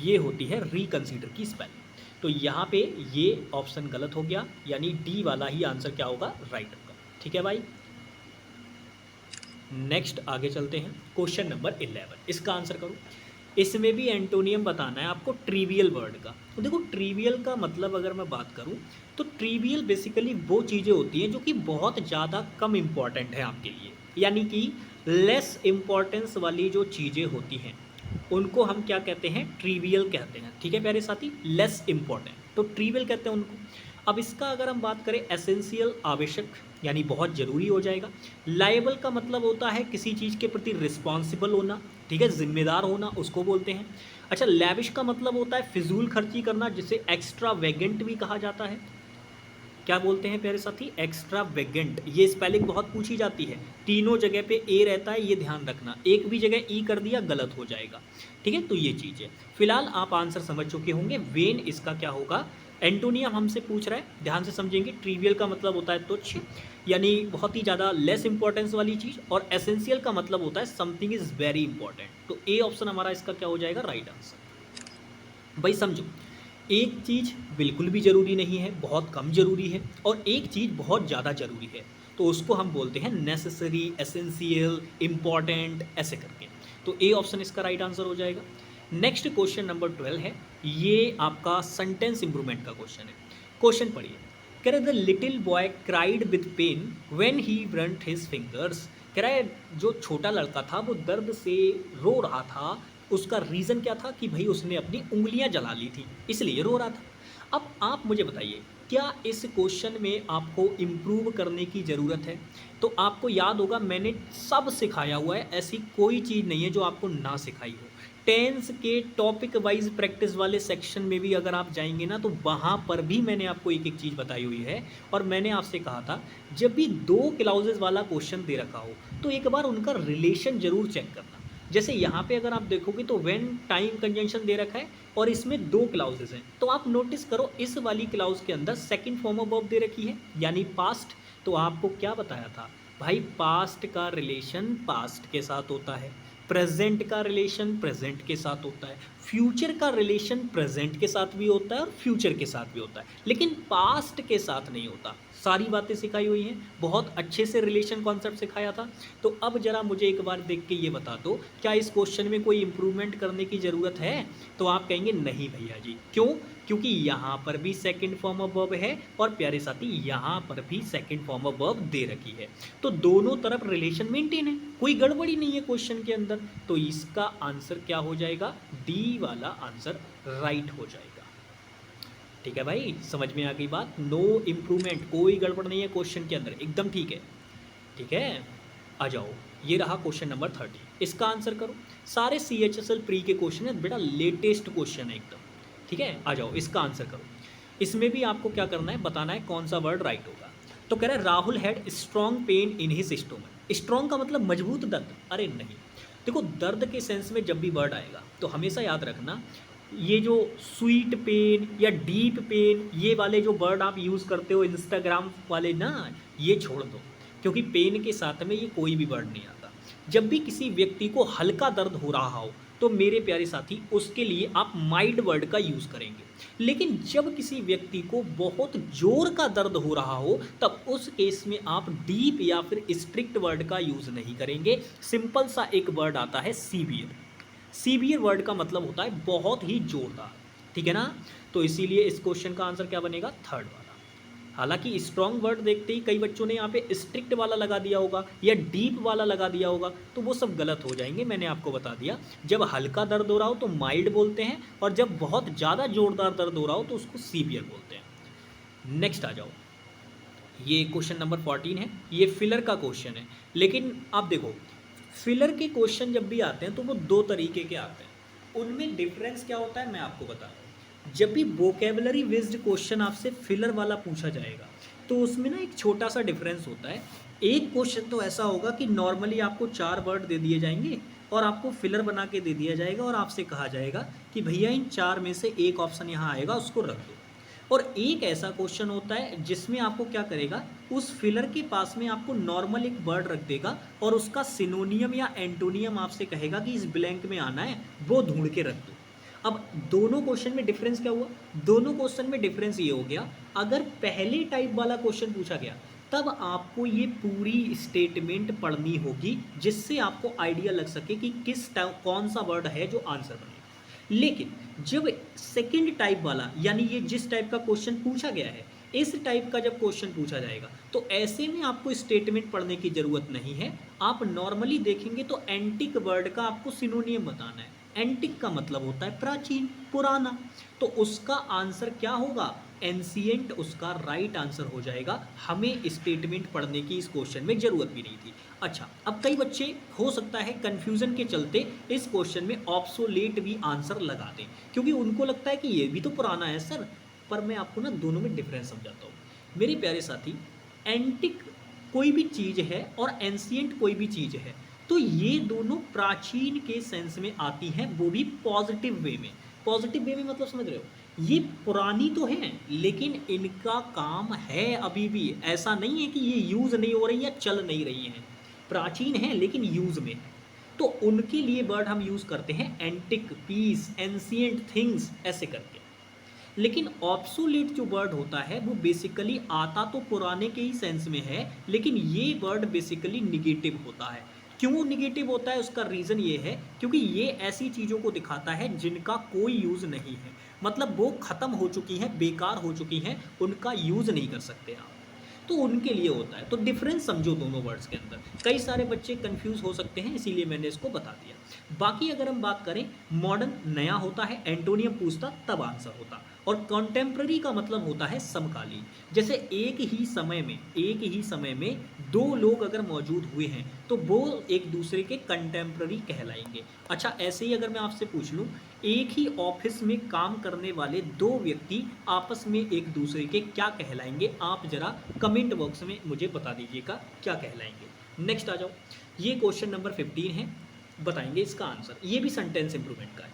ये होती है रिकंसीडर की स्पेलिंग। तो यहाँ पे ये ऑप्शन गलत हो गया, यानी डी वाला ही आंसर क्या होगा, राइट होगा। ठीक है भाई, नेक्स्ट आगे चलते हैं, क्वेश्चन नंबर 11, इसका आंसर करो। इसमें भी एंटोनियम बताना है आपको ट्रिवियल वर्ड का। तो देखो ट्रिवियल का मतलब अगर मैं बात करूं तो ट्रिवियल बेसिकली वो चीज़ें होती हैं जो कि बहुत ज़्यादा कम इम्पॉर्टेंट है आपके लिए, यानी कि लेस इम्पॉर्टेंस वाली जो चीज़ें होती हैं उनको हम क्या कहते हैं, ट्रिवियल कहते हैं। ठीक है प्यारे साथी, लेस इम्पॉर्टेंट, तो ट्रिवियल कहते हैं उनको। अब इसका अगर हम बात करें, एसेंशियल आवश्यक यानी बहुत ज़रूरी हो जाएगा। लायबल का मतलब होता है किसी चीज़ के प्रति रिस्पॉन्सिबल होना, ठीक है, जिम्मेदार होना, उसको बोलते हैं। अच्छा, लैविश का मतलब होता है फिजूल खर्ची करना, जिसे एक्स्ट्रा वेगेंट भी कहा जाता है। क्या बोलते हैं प्यारे साथी, एक्स्ट्रा वेगेंट। ये स्पेलिंग बहुत पूछी जाती है, तीनों जगह पे ए रहता है, ये ध्यान रखना, एक भी जगह ई कर दिया गलत हो जाएगा। ठीक है, तो ये चीज़ है। फिलहाल आप आंसर समझ चुके होंगे, वेन इसका क्या होगा। एंटोनियम हमसे पूछ रहा है, ध्यान से समझेंगे। ट्रिवियल का मतलब होता है तुच्छ, यानी बहुत ही ज़्यादा लेस इंपॉर्टेंस वाली चीज़, और एसेंशियल का मतलब होता है समथिंग इज़ वेरी इंपॉर्टेंट। तो ए ऑप्शन हमारा इसका क्या हो जाएगा, राइट आंसर। भाई समझो, एक चीज़ बिल्कुल भी ज़रूरी नहीं है, बहुत कम ज़रूरी है, और एक चीज़ बहुत ज़्यादा ज़रूरी है, तो उसको हम बोलते हैं नेसेसरी, एसेंशियल, इम्पॉर्टेंट, ऐसे करके। तो ए ऑप्शन इसका राइट आंसर हो जाएगा। नेक्स्ट क्वेश्चन नंबर 12 है, ये आपका सेंटेंस इंप्रूवमेंट का क्वेश्चन है। क्वेश्चन पढ़िए, कह रहे the little boy cried with pain when he burnt his fingers. कह रहा है जो छोटा लड़का था वो दर्द से रो रहा था, उसका रीज़न क्या था कि भाई उसने अपनी उंगलियां जला ली थी, इसलिए रो रहा था। अब आप मुझे बताइए, क्या इस क्वेश्चन में आपको इम्प्रूव करने की ज़रूरत है। तो आपको याद होगा मैंने सब सिखाया हुआ है, ऐसी कोई चीज़ नहीं है जो आपको ना सिखाई हो। टेंस के टॉपिक वाइज प्रैक्टिस वाले सेक्शन में भी अगर आप जाएंगे ना, तो वहाँ पर भी मैंने आपको एक एक चीज़ बताई हुई है। और मैंने आपसे कहा था, जब भी 2 क्लाउजेज वाला क्वेश्चन दे रखा हो तो एक बार उनका रिलेशन ज़रूर चेक करना। जैसे यहाँ पे अगर आप देखोगे तो व्हेन टाइम कंजंक्शन दे रखा है और इसमें 2 क्लाउजेज हैं, तो आप नोटिस करो इस वाली क्लाउज के अंदर सेकंड फॉर्म ऑफ वर्ब दे रखी है, यानी पास्ट। तो आपको क्या बताया था भाई, पास्ट का रिलेशन पास्ट के साथ होता है, प्रेजेंट का रिलेशन प्रेजेंट के साथ होता है, फ्यूचर का रिलेशन प्रेजेंट के साथ भी होता है और फ्यूचर के साथ भी होता है, लेकिन पास्ट के साथ नहीं होता। सारी बातें सिखाई हुई हैं, बहुत अच्छे से रिलेशन कॉन्सेप्ट सिखाया था। तो अब जरा मुझे एक बार देख के ये बता दो, क्या इस क्वेश्चन में कोई इंप्रूवमेंट करने की ज़रूरत है। तो आप कहेंगे नहीं भैया जी, क्यों, क्योंकि यहाँ पर भी सेकंड फॉर्म ऑफ वर्ब है और प्यारे साथी यहाँ पर भी सेकंड फॉर्म ऑफ वर्ब दे रखी है, तो दोनों तरफ रिलेशन मेंटेन है, कोई गड़बड़ी नहीं है क्वेश्चन के अंदर। तो इसका आंसर क्या हो जाएगा, डी वाला आंसर राइट हो जाएगा। ठीक है भाई, समझ में आ गई बात। नो इम्प्रूवमेंट, कोई गड़बड़ नहीं है क्वेश्चन के अंदर, एकदम ठीक है। ठीक है, आ जाओ, ये रहा क्वेश्चन नंबर 30, इसका आंसर करो। सारे CHSL प्री के क्वेश्चन है बेटा, लेटेस्ट क्वेश्चन है एकदम। ठीक है, आ जाओ, इसका आंसर करो। इसमें भी आपको क्या करना है, बताना है कौन सा वर्ड राइट होगा। तो कह रहा है Rahul had strong pain in his stomach. Strong का मतलब मजबूत दर्द, अरे नहीं। देखो, दर्द के सेंस में जब भी वर्ड आएगा तो हमेशा याद रखना, ये जो स्वीट पेन या डीप पेन, ये वाले जो वर्ड आप यूज़ करते हो इंस्टाग्राम वाले ना, ये छोड़ दो, क्योंकि पेन के साथ में ये कोई भी वर्ड नहीं आता। जब भी किसी व्यक्ति को हल्का दर्द हो रहा हो तो मेरे प्यारे साथी उसके लिए आप माइल्ड वर्ड का यूज़ करेंगे। लेकिन जब किसी व्यक्ति को बहुत जोर का दर्द हो रहा हो तब उस केस में आप डीप या फिर स्ट्रिक्ट वर्ड का यूज़ नहीं करेंगे। सिंपल सा एक वर्ड आता है सीवियर। सीवियर वर्ड का मतलब होता है बहुत ही जोरदार। ठीक है ना, तो इसीलिए इस क्वेश्चन का आंसर क्या बनेगा, थर्ड वाला। हालांकि स्ट्रॉन्ग वर्ड देखते ही कई बच्चों ने यहाँ पे स्ट्रिक्ट वाला लगा दिया होगा या डीप वाला लगा दिया होगा, तो वो सब गलत हो जाएंगे। मैंने आपको बता दिया, जब हल्का दर्द हो रहा हो तो माइल्ड बोलते हैं, और जब बहुत ज़्यादा जोरदार दर्द हो रहा हो तो उसको सीवियर बोलते हैं। नेक्स्ट आ जाओ, ये क्वेश्चन नंबर 14 है, ये फिलर का क्वेश्चन है। लेकिन आप देखो, फिलर के क्वेश्चन जब भी आते हैं तो वो दो तरीके के आते हैं। उनमें डिफरेंस क्या होता है मैं आपको बता रहा हूँ। जब भी वोकेबलरी बेस्ड क्वेश्चन आपसे फिलर वाला पूछा जाएगा तो उसमें ना एक छोटा सा डिफरेंस होता है। एक क्वेश्चन तो ऐसा होगा कि नॉर्मली आपको 4 वर्ड दे दिए जाएंगे और आपको फिलर बना के दे दिया जाएगा और आपसे कहा जाएगा कि भैया इन 4 में से एक ऑप्शन यहाँ आएगा, उसको रख दो। और एक ऐसा क्वेश्चन होता है जिसमें आपको क्या करेगा, उस फिलर के पास में आपको नॉर्मल एक वर्ड रख देगा और उसका सिनोनियम या एंटोनियम आपसे कहेगा कि इस ब्लैंक में आना है, वो ढूंढ के रख दो। अब दोनों क्वेश्चन में डिफरेंस क्या हुआ, दोनों क्वेश्चन में डिफरेंस ये हो गया, अगर पहले टाइप वाला क्वेश्चन पूछा गया तब आपको ये पूरी स्टेटमेंट पढ़नी होगी जिससे आपको आइडिया लग सके कि कौन सा वर्ड है जो आंसर बनेगा। लेकिन जब सेकंड टाइप वाला, यानी ये जिस टाइप का क्वेश्चन पूछा गया है, इस टाइप का जब क्वेश्चन पूछा जाएगा तो ऐसे में आपको स्टेटमेंट पढ़ने की ज़रूरत नहीं है। आप नॉर्मली देखेंगे तो एंटिक वर्ड का आपको सिनोनियम बताना है। एंटिक का मतलब होता है प्राचीन, पुराना, तो उसका आंसर क्या होगा, एंशिएंट उसका राइट आंसर हो जाएगा। हमें स्टेटमेंट पढ़ने की इस क्वेश्चन में ज़रूरत भी नहीं थी। अच्छा, अब कई बच्चे हो सकता है कन्फ्यूज़न के चलते इस क्वेश्चन में ऑब्सोलेट भी आंसर लगा दें, क्योंकि उनको लगता है कि ये भी तो पुराना है सर। पर मैं आपको ना दोनों में डिफरेंस समझाता हूँ मेरे प्यारे साथी। एंटिक कोई भी चीज़ है और एंशिएंट कोई भी चीज़ है, तो ये दोनों प्राचीन के सेंस में आती हैं, वो भी पॉजिटिव वे में। पॉजिटिव वे में मतलब समझ रहे हो, ये पुरानी तो हैं लेकिन इनका काम है अभी भी, ऐसा नहीं है कि ये यूज़ नहीं हो रही या चल नहीं रही हैं। प्राचीन हैं लेकिन यूज़ में, तो उनके लिए वर्ड हम यूज़ करते हैं एंटिक, पीस, एंशिएंट थिंग्स, ऐसे करके। लेकिन ऑब्सोलेट जो वर्ड होता है वो बेसिकली आता तो पुराने के ही सेंस में है, लेकिन ये वर्ड बेसिकली निगेटिव होता है। क्यों निगेटिव होता है, उसका रीज़न ये है क्योंकि ये ऐसी चीज़ों को दिखाता है जिनका कोई यूज़ नहीं है, मतलब वो ख़त्म हो चुकी हैं, बेकार हो चुकी हैं, उनका यूज़ नहीं कर सकते आप, तो उनके लिए होता है। तो डिफरेंस समझो दोनों वर्ड्स के अंदर, कई सारे बच्चे कंफ्यूज हो सकते हैं, इसीलिए मैंने इसको बता दिया। बाकी अगर हम बात करें, मॉडर्न नया होता है, एंटोनियम पूछता तब आंसर होता, और कॉन्टेम्प्ररी का मतलब होता है समकालीन। जैसे एक ही समय में दो लोग अगर मौजूद हुए हैं तो वो एक दूसरे के कंटेम्प्ररी कहलाएंगे। अच्छा, ऐसे ही अगर मैं आपसे पूछ लूँ, एक ही ऑफिस में काम करने वाले दो व्यक्ति आपस में एक दूसरे के क्या कहलाएंगे, आप जरा कमेंट बॉक्स में मुझे बता दीजिएगा क्या कहलाएंगे। नेक्स्ट आ जाओ, ये क्वेश्चन नंबर 15 है, बताएंगे इसका आंसर। ये भी सेंटेंस इंप्रूवमेंट का है।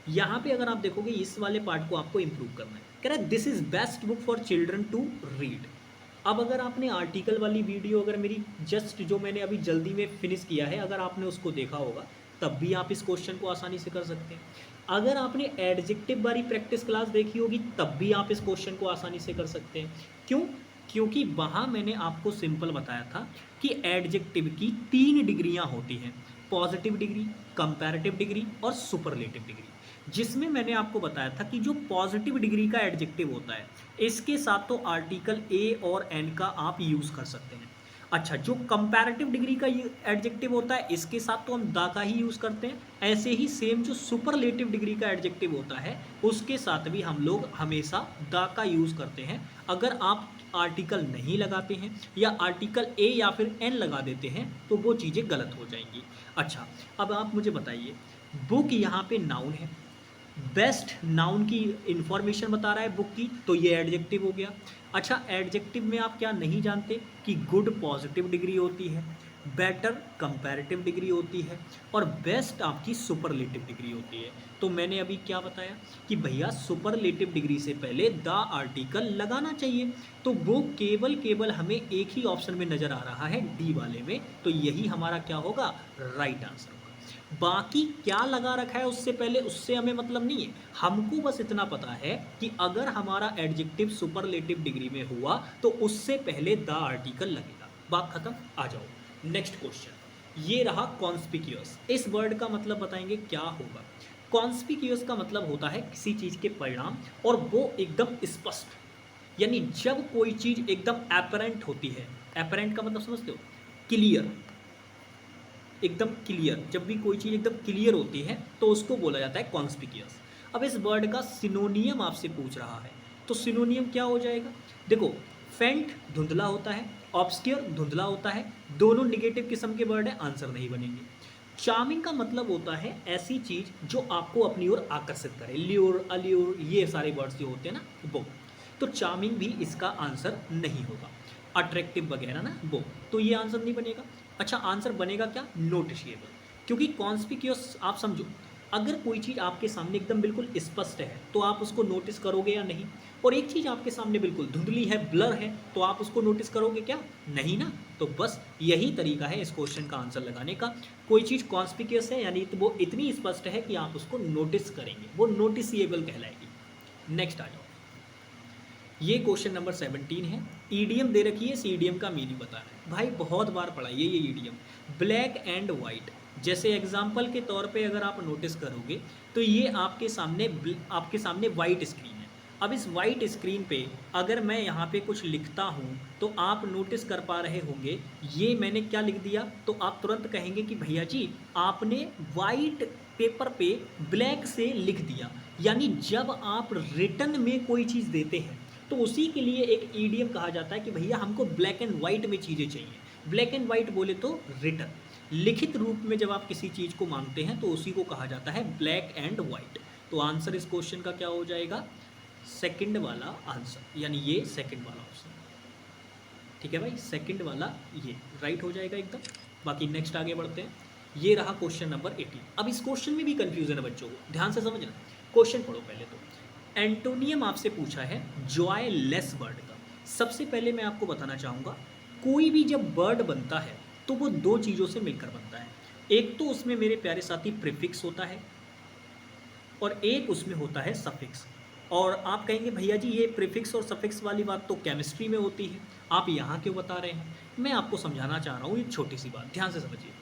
यहाँ पे अगर आप देखोगे इस वाले पार्ट को आपको इंप्रूव करना है। कह रहा है this is best book for children to read. अब अगर आपने आर्टिकल वाली वीडियो, अगर मेरी जस्ट जो मैंने अभी जल्दी में फिनिश किया है, अगर आपने उसको देखा होगा तब भी आप इस क्वेश्चन को आसानी से कर सकते हैं। अगर आपने एडजेक्टिव वाली प्रैक्टिस क्लास देखी होगी तब भी आप इस क्वेश्चन को आसानी से कर सकते हैं। क्यों? क्योंकि वहाँ मैंने आपको सिंपल बताया था कि एडजेक्टिव की 3 डिग्रियाँ होती हैं, पॉजिटिव डिग्री, कंपैरेटिव डिग्री और सुपरलेटिव डिग्री। जिसमें मैंने आपको बताया था कि जो पॉजिटिव डिग्री का एडजेक्टिव होता है इसके साथ तो आर्टिकल ए और एन का आप यूज़ कर सकते हैं, अच्छा, जो कंपैरेटिव डिग्री का ये एडजेक्टिव होता है इसके साथ तो हम द का ही यूज़ करते हैं। ऐसे ही सेम जो सुपरलेटिव डिग्री का एडजेक्टिव होता है उसके साथ भी हम लोग हमेशा द का यूज़ करते हैं। अगर आप आर्टिकल नहीं लगाते हैं या आर्टिकल ए या फिर एन लगा देते हैं तो वो चीज़ें गलत हो जाएंगी। अच्छा, अब आप मुझे बताइए, बुक यहाँ पे नाउन है, बेस्ट नाउन की इंफॉर्मेशन बता रहा है बुक की, तो ये एडजेक्टिव हो गया। अच्छा, एडजेक्टिव में आप क्या नहीं जानते कि गुड पॉजिटिव डिग्री होती है, बेटर कंपैरेटिव डिग्री होती है और बेस्ट आपकी सुपरलेटिव डिग्री होती है। तो मैंने अभी क्या बताया कि भैया सुपरलेटिव डिग्री से पहले द आर्टिकल लगाना चाहिए, तो वो केवल हमें एक ही ऑप्शन में नज़र आ रहा है, डी वाले में, तो यही हमारा क्या होगा, राइट आंसर। बाकी क्या लगा रखा है उससे पहले, उससे हमें मतलब नहीं है। हमको बस इतना पता है कि अगर हमारा एडजेक्टिव सुपरलेटिव डिग्री में हुआ तो उससे पहले द आर्टिकल लगेगा। बात खत्म। आ जाओ नेक्स्ट क्वेश्चन। ये रहा कॉन्स्पिक्यूअस। इस वर्ड का मतलब बताएंगे क्या होगा। कॉन्स्पिक्यूअस का मतलब होता है किसी चीज के परिणाम और वो एकदम स्पष्ट, यानी जब कोई चीज एकदम एपरेंट होती है। एपरेंट का मतलब समझते हो, क्लियर, एकदम क्लियर। जब भी कोई चीज़ एकदम क्लियर होती है तो उसको बोला जाता है कॉन्स्पिक्यूअस। अब इस वर्ड का सिनोनियम आपसे पूछ रहा है, तो सिनोनियम क्या हो जाएगा। देखो, फेंट धुंधला होता है, ऑब्सक्योर धुंधला होता है, दोनों निगेटिव किस्म के वर्ड हैं, आंसर नहीं बनेंगे। चार्मिंग का मतलब होता है ऐसी चीज़ जो आपको अपनी ओर आकर्षित करे, ल्यूर, अल्यूर, ये सारे वर्ड्स जो होते हैं ना वो, तो चार्मिंग भी इसका आंसर नहीं होगा। अट्रैक्टिव वगैरह ना वो, तो ये आंसर नहीं बनेगा। अच्छा, आंसर बनेगा क्या, नोटिशिएबल। क्योंकि कॉन्स्पिक्यूअस आप समझो, अगर कोई चीज़ आपके सामने एकदम बिल्कुल स्पष्ट है तो आप उसको नोटिस करोगे या नहीं, और एक चीज़ आपके सामने बिल्कुल धुंधली है, ब्लर है, तो आप उसको नोटिस करोगे क्या, नहीं ना। तो बस यही तरीका है इस क्वेश्चन का आंसर लगाने का। कोई चीज़ कॉन्स्पिक्यूअस है यानी तो वो इतनी स्पष्ट है कि आप उसको नोटिस करेंगे, वो नोटिसिएबल कहलाएगी। नेक्स्ट आ जाओ। ये क्वेश्चन नंबर 17 है। ईडीएम दे रखी है, इस ईडीएम का मीनिंग बताना है। भाई बहुत बार पढ़ा ये ईडीएम, ब्लैक एंड वाइट। जैसे एग्जाम्पल के तौर पे अगर आप नोटिस करोगे तो ये आपके सामने वाइट स्क्रीन है। अब इस वाइट स्क्रीन पे अगर मैं यहाँ पे कुछ लिखता हूँ तो आप नोटिस कर पा रहे होंगे ये मैंने क्या लिख दिया, तो आप तुरंत कहेंगे कि भैया जी आपने वाइट पेपर पे ब्लैक से लिख दिया। यानी जब आप रिटर्न में कोई चीज़ देते हैं तो उसी के लिए एक ईडीएम कहा जाता है कि भैया हमको ब्लैक एंड वाइट में चीज़ें चाहिए। ब्लैक एंड वाइट बोले तो रिटर्न, लिखित रूप में जब आप किसी चीज़ को मांगते हैं तो उसी को कहा जाता है ब्लैक एंड वाइट। तो आंसर इस क्वेश्चन का क्या हो जाएगा, सेकंड वाला आंसर, यानी ये सेकंड वाला ऑप्शन। ठीक है भाई, सेकंड वाला ये राइट हो जाएगा एकदम। बाकी नेक्स्ट आगे बढ़ते हैं। ये रहा क्वेश्चन नंबर 18। अब इस क्वेश्चन में भी कंफ्यूजन है बच्चों को, ध्यान से समझना। क्वेश्चन पढ़ो पहले तो। एंटोनियम आपसे पूछा है जॉयलेस वर्ड का। सबसे पहले मैं आपको बताना चाहूँगा, कोई भी जब वर्ड बनता है तो वो दो चीज़ों से मिलकर बनता है। एक तो उसमें मेरे प्यारे साथी प्रीफिक्स होता है और एक उसमें होता है सफिक्स। और आप कहेंगे भैया जी ये प्रीफिक्स और सफिक्स वाली बात तो केमिस्ट्री में होती है, आप यहाँ क्यों बता रहे हैं। मैं आपको समझाना चाह रहा हूँ एक छोटी सी बात, ध्यान से समझिए।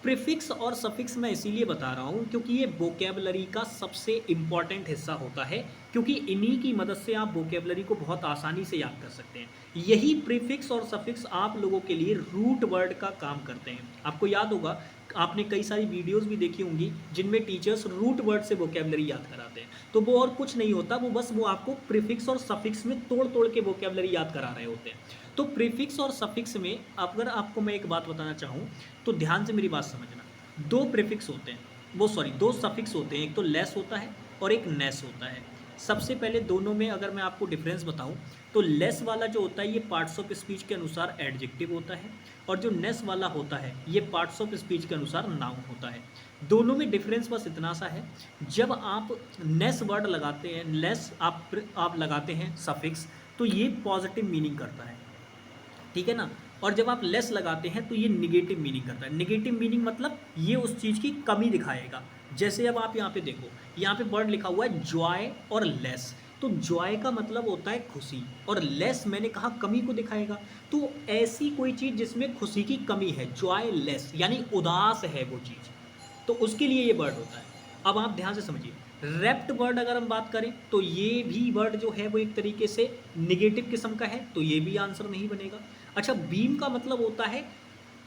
प्रीफिक्स और सफिक्स मैं इसीलिए बता रहा हूँ क्योंकि ये वोकेबलरी का सबसे इम्पॉर्टेंट हिस्सा होता है, क्योंकि इन्हीं की मदद से आप वोकेबलरी को बहुत आसानी से याद कर सकते हैं। यही प्रीफिक्स और सफिक्स आप लोगों के लिए रूट वर्ड का काम करते हैं। आपको याद होगा, आपने कई सारी वीडियोस भी देखी होंगी जिनमें टीचर्स रूट वर्ड से वोकेबलरी याद कराते हैं। तो वो और कुछ नहीं होता, वो बस वो आपको प्रीफिक्स और सफिक्स में तोड़ तोड़ के वोकेबलरी याद करा रहे होते हैं। तो प्रीफिक्स और सफिक्स में अगर आपको मैं एक बात बताना चाहूँ तो ध्यान से मेरी बात समझना। दो प्रीफिक्स होते हैं, दो सफिक्स होते हैं, एक तो लेस होता है और एक नेस होता है। सबसे पहले दोनों में अगर मैं आपको डिफरेंस बताऊं तो लेस वाला जो होता है ये पार्ट्स ऑफ स्पीच के अनुसार एडजेक्टिव होता है, और जो नेस वाला होता है ये पार्ट्स ऑफ स्पीच के अनुसार नाउन होता है। दोनों में डिफरेंस बस इतना सा है, जब आप नेस वर्ड लगाते हैं, लेस आप लगाते हैं सफिक्स, तो ये पॉजिटिव मीनिंग करता है, ठीक है ना। और जब आप लेस लगाते हैं तो ये निगेटिव मीनिंग करता है। निगेटिव मीनिंग मतलब ये उस चीज़ की कमी दिखाएगा। जैसे अब आप यहाँ पे देखो, यहाँ पे वर्ड लिखा हुआ है जॉय और लेस, तो जॉय का मतलब होता है खुशी और लेस मैंने कहा कमी को दिखाएगा। तो ऐसी कोई चीज़ जिसमें खुशी की कमी है, जॉय लेस यानी उदास है वो चीज़, तो उसके लिए ये वर्ड होता है। अब आप ध्यान से समझिए, रेप्ट वर्ड अगर हम बात करें तो ये भी वर्ड जो है वो एक तरीके से निगेटिव किस्म का है, तो ये भी आंसर नहीं बनेगा। अच्छा, बीम का मतलब होता है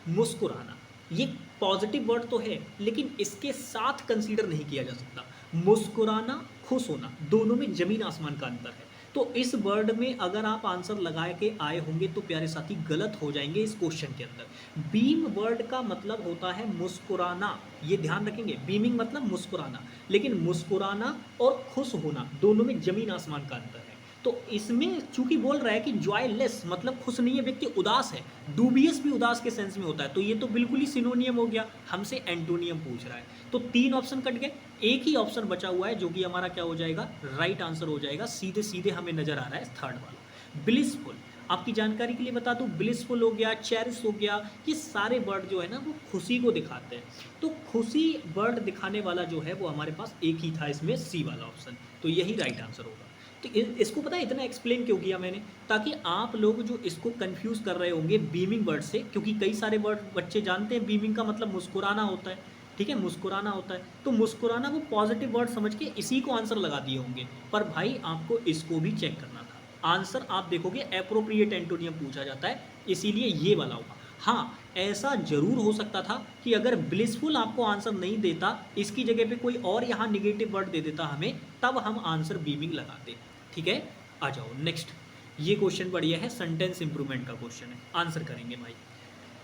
मुस्कुराना। ये पॉजिटिव वर्ड तो है, लेकिन इसके साथ कंसीडर नहीं किया जा सकता। मुस्कुराना, खुश होना, दोनों में जमीन आसमान का अंतर है। तो इस वर्ड में अगर आप आंसर लगा के आए होंगे तो प्यारे साथी गलत हो जाएंगे इस क्वेश्चन के अंदर। बीम वर्ड का मतलब होता है मुस्कुराना, ये ध्यान रखेंगे। बीमिंग मतलब मुस्कुराना, लेकिन मुस्कुराना और खुश होना दोनों में जमीन आसमान का अंतर है। तो इसमें चूंकि बोल रहा है कि जॉयलेस मतलब खुश नहीं है व्यक्ति, उदास है। डूबियस भी उदास के सेंस में होता है, तो ये तो बिल्कुल ही सिनोनियम हो गया, हमसे एंटोनियम पूछ रहा है। तो 3 ऑप्शन कट गए, एक ही ऑप्शन बचा हुआ है जो कि हमारा क्या हो जाएगा, राइट आंसर हो जाएगा। सीधे सीधे हमें नजर आ रहा है थर्ड वाला, ब्लिसफुल। आपकी जानकारी के लिए बता दूं, ब्लिसफुल हो गया, चेरिश हो गया, ये सारे वर्ड जो है ना वो खुशी को दिखाते हैं। तो खुशी वर्ड दिखाने वाला जो है वो हमारे पास एक ही था इसमें, सी वाला ऑप्शन, तो यही राइट आंसर होगा। तो इसको पता है इतना एक्सप्लेन क्यों किया मैंने, ताकि आप लोग जो इसको कंफ्यूज कर रहे होंगे बीमिंग वर्ड से, क्योंकि कई सारे वर्ड बच्चे जानते हैं बीमिंग का मतलब मुस्कुराना होता है, ठीक है, मुस्कुराना होता है। तो मुस्कुराना वो पॉजिटिव वर्ड समझ के इसी को आंसर लगा दिए होंगे, पर भाई आपको इसको भी चेक करना था। आंसर आप देखोगे एप्रोप्रिएट एंटोनियम पूछा जाता है, इसीलिए ये वाला होगा। हाँ, ऐसा जरूर हो सकता था कि अगर ब्लिसफुल आपको आंसर नहीं देता, इसकी जगह पे कोई और यहाँ निगेटिव वर्ड दे देता हमें, तब हम आंसर बीमिंग लगाते। ठीक है, आ जाओ नेक्स्ट। ये क्वेश्चन बढ़िया है, सेंटेंस इंप्रूवमेंट का क्वेश्चन है, आंसर करेंगे भाई।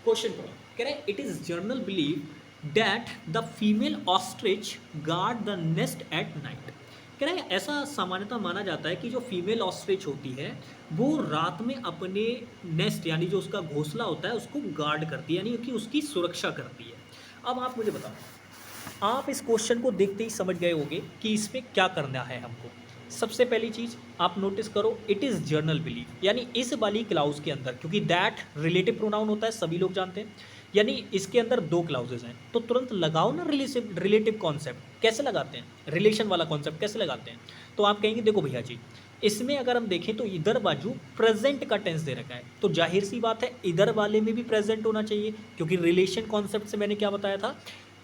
क्वेश्चन पढ़ो, कह रहे it is general believe that the female ostrich guard the nest at night. कह रहे ऐसा सामान्यतः माना जाता है कि जो फीमेल ऑस्ट्रिच होती है वो रात में अपने नेस्ट यानी जो उसका घोंसला होता है उसको गार्ड करती है, यानी कि उसकी सुरक्षा करती है। अब आप मुझे बताओ, आप इस क्वेश्चन को देखते ही समझ गए होंगे कि इसमें क्या करना है हमको। सबसे पहली चीज आप नोटिस करो, इट इज जर्नल बिलीफ, यानी इस वाली क्लाउज के अंदर, क्योंकि दैट रिलेटिव प्रोनाउन होता है सभी लोग जानते हैं, यानी इसके अंदर 2 क्लाउजेज हैं, तो तुरंत लगाओ ना रिलेटिव कॉन्सेप्ट। कैसे लगाते हैं, रिलेशन वाला कॉन्सेप्ट कैसे लगाते हैं? तो आप कहेंगे देखो भैया जी, इसमें अगर हम देखें तो इधर बाजू प्रेजेंट का टेंस दे रखा है, तो जाहिर सी बात है इधर वाले में भी प्रेजेंट होना चाहिए, क्योंकि रिलेशन कॉन्सेप्ट से मैंने क्या बताया था,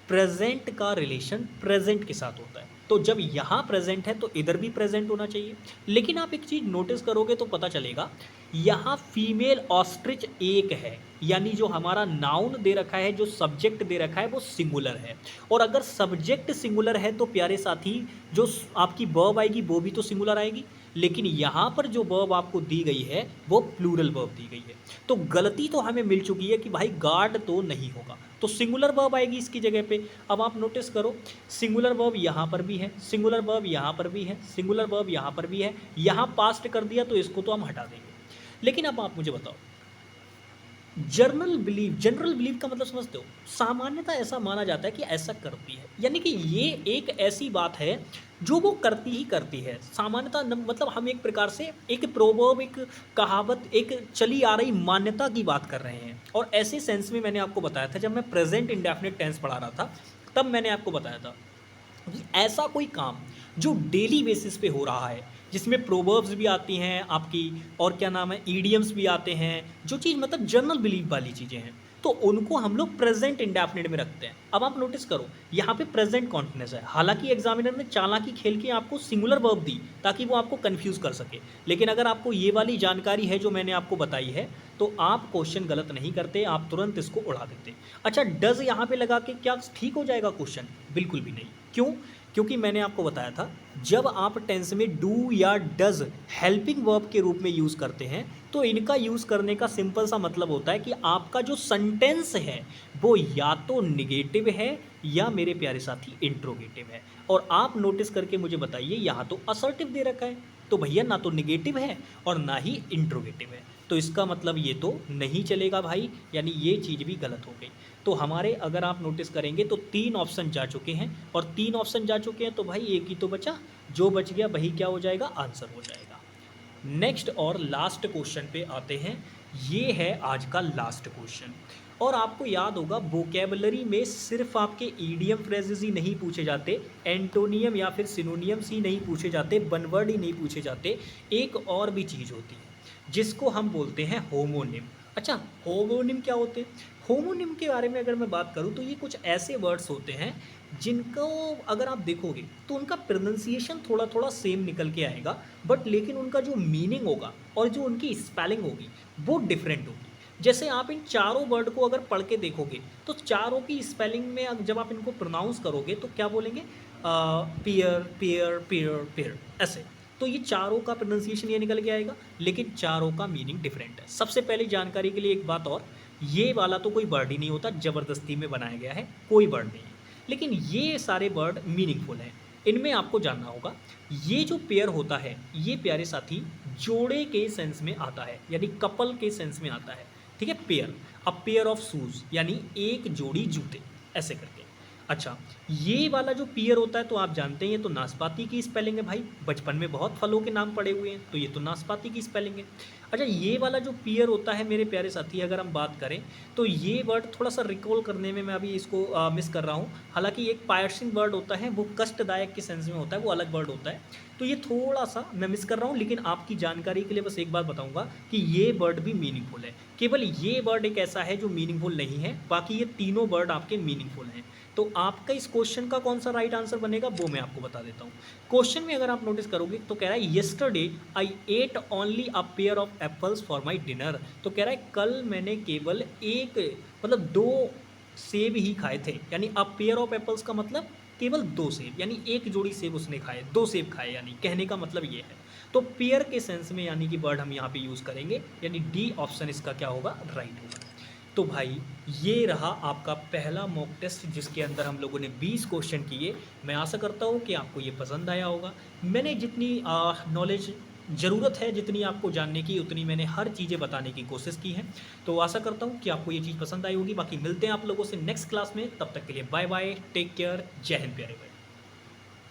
प्रेजेंट का रिलेशन प्रेजेंट के साथ होता है। तो जब यहाँ प्रेजेंट है तो इधर भी प्रेजेंट होना चाहिए। लेकिन आप एक चीज़ नोटिस करोगे तो पता चलेगा, यहाँ फीमेल ऑस्ट्रिच एक है, यानी जो हमारा नाउन दे रखा है, जो सब्जेक्ट दे रखा है वो सिंगुलर है। और अगर सब्जेक्ट सिंगुलर है तो प्यारे साथी जो आपकी वर्ब आएगी वो भी तो सिंगुलर आएगी, लेकिन यहाँ पर जो वर्ब आपको दी गई है वो प्लूरल वर्ब दी गई है। तो गलती तो हमें मिल चुकी है कि भाई गार्ड तो नहीं होगा, तो सिंगुलर वर्ब आएगी इसकी जगह पे। अब आप नोटिस करो, सिंगुलर वर्ब यहाँ पर भी है, सिंगुलर वर्ब यहाँ पर भी है, सिंगुलर वर्ब यहाँ पर भी है, यहाँ पास्ट कर दिया तो इसको तो हम हटा देंगे। लेकिन अब आप मुझे बताओ, जनरल बिलीव का मतलब समझते हो, सामान्यतः ऐसा माना जाता है कि ऐसा करती है, यानी कि ये एक ऐसी बात है जो वो करती ही करती है सामान्यतः। मतलब हम एक प्रकार से एक प्रोवर्ब, एक कहावत, एक चली आ रही मान्यता की बात कर रहे हैं। और ऐसे सेंस में मैंने आपको बताया था, जब मैं प्रेजेंट इंडेफिनिट टेंस पढ़ा रहा था तब मैंने आपको बताया था कि ऐसा कोई काम जो डेली बेसिस पे हो रहा है, जिसमें प्रोवर्ब्स भी आती हैं आपकी, और क्या नाम है, ईडियम्स भी आते हैं, जो चीज़ मतलब जनरल बिलीफ वाली चीज़ें हैं, तो उनको हम लोग प्रेजेंट इंडेफिनिट में रखते हैं। अब आप नोटिस करो, यहाँ पे प्रेजेंट कॉन्टिन्यूस है, हालांकि एग्जामिनर ने चालाकी खेल के आपको सिंगुलर वर्ब दी ताकि वो आपको कंफ्यूज कर सके, लेकिन अगर आपको ये वाली जानकारी है जो मैंने आपको बताई है तो आप क्वेश्चन गलत नहीं करते, आप तुरंत इसको उड़ा देते। अच्छा, डज यहाँ पे लगा के क्या ठीक हो जाएगा क्वेश्चन? बिल्कुल भी नहीं। क्यों? क्योंकि मैंने आपको बताया था, जब आप टेंस में डू या डज हेल्पिंग वर्ब के रूप में यूज़ करते हैं तो इनका यूज़ करने का सिंपल सा मतलब होता है कि आपका जो सेंटेंस है वो या तो निगेटिव है या मेरे प्यारे साथी इंट्रोगेटिव है। और आप नोटिस करके मुझे बताइए, यहाँ तो असर्टिव दे रखा है, तो भैया ना तो निगेटिव है और ना ही इंट्रोगेटिव है, तो इसका मतलब ये तो नहीं चलेगा भाई, यानी ये चीज़ भी गलत हो गई। तो हमारे अगर आप नोटिस करेंगे तो 3 ऑप्शन जा चुके हैं, और 3 ऑप्शन जा चुके हैं तो भाई एक ही तो बचा, जो बच गया वही क्या हो जाएगा, आंसर हो जाएगा। नेक्स्ट और लास्ट क्वेश्चन पे आते हैं, ये है आज का लास्ट क्वेश्चन। और आपको याद होगा वोकेबलरी में सिर्फ आपके ईडियम फ्रेजेस ही नहीं पूछे जाते, एंटोनियम या फिर सिनोनियम्स ही नहीं पूछे जाते, बनवर्ड ही नहीं पूछे जाते, एक और भी चीज़ होती है जिसको हम बोलते हैं होमोनिम। अच्छा, होमोनिम क्या होते हैं? होमोनिम के बारे में अगर मैं बात करूं तो ये कुछ ऐसे वर्ड्स होते हैं जिनको अगर आप देखोगे तो उनका प्रोनाउंसिएशन थोड़ा थोड़ा सेम निकल के आएगा, बट लेकिन उनका जो मीनिंग होगा और जो उनकी स्पेलिंग होगी वो डिफरेंट होगी। जैसे आप इन चारों वर्ड को अगर पढ़ के देखोगे तो चारों की स्पेलिंग में जब आप इनको प्रोनाउंस करोगे तो क्या बोलेंगे, पियर पियर पियर पियर, ऐसे। तो ये चारों का प्रोनाउंसिएशन ये निकल के आएगा, लेकिन चारों का मीनिंग डिफरेंट है। सबसे पहले जानकारी के लिए एक बात और, ये वाला तो कोई वर्ड ही नहीं होता, ज़बरदस्ती में बनाया गया है, कोई वर्ड नहीं है। लेकिन ये सारे वर्ड मीनिंगफुल हैं। इनमें आपको जानना होगा, ये जो पेयर होता है ये प्यारे साथी जोड़े के सेंस में आता है, यानी कपल के सेंस में आता है। ठीक है, pair, a pair of shoes यानी एक जोड़ी जूते, ऐसे करके। अच्छा, ये वाला जो पेयर होता है तो आप जानते हैं ये तो नाशपाती की स्पेलिंग है भाई, बचपन में बहुत फलों के नाम पड़े हुए हैं, तो ये तो नाशपाती की स्पेलिंग है। अच्छा, ये वाला जो पेयर होता है मेरे प्यारे साथी, अगर हम बात करें तो ये वर्ड थोड़ा सा रिकॉल करने में मैं अभी इसको मिस कर रहा हूँ। हालांकि एक पायर्सिंग वर्ड होता है, वो कष्टदायक के सेंस में होता है, वो अलग वर्ड होता है, तो ये थोड़ा सा मैं मिस कर रहा हूँ। लेकिन आपकी जानकारी के लिए बस एक बात बताऊंगा कि ये वर्ड भी मीनिंगफुल है। केवल ये वर्ड एक ऐसा है जो मीनिंगफुल नहीं है, बाकी ये तीनों वर्ड आपके मीनिंगफुल हैं। तो आपका इस क्वेश्चन का कौन सा राइट आंसर बनेगा वो मैं आपको बता देता हूँ। क्वेश्चन में अगर आप नोटिस करोगे तो कह रहा है yesterday I ate only a pair of apples for my dinner. तो कह रहा है कल मैंने केवल एक, मतलब दो सेब ही खाए थे, यानी अ पेयर ऑफ एप्पल्स का मतलब केवल दो सेब, यानी एक जोड़ी सेब उसने खाए, दो सेब खाए, यानी कहने का मतलब ये है। तो पेयर के सेंस में यानी कि वर्ड हम यहाँ पे यूज़ करेंगे, यानी डी ऑप्शन इसका क्या होगा, राइट होगा। तो भाई ये रहा आपका पहला मॉक टेस्ट जिसके अंदर हम लोगों ने 20 क्वेश्चन किए। मैं आशा करता हूँ कि आपको ये पसंद आया होगा। मैंने जितनी नॉलेज ज़रूरत है, जितनी आपको जानने की, उतनी मैंने हर चीज़ें बताने की कोशिश की है। तो आशा करता हूँ कि आपको ये चीज़ पसंद आई होगी। बाकी मिलते हैं आप लोगों से नेक्स्ट क्लास में, तब तक के लिए बाय बाय, टेक केयर, जय हिंद प्यारे भाई।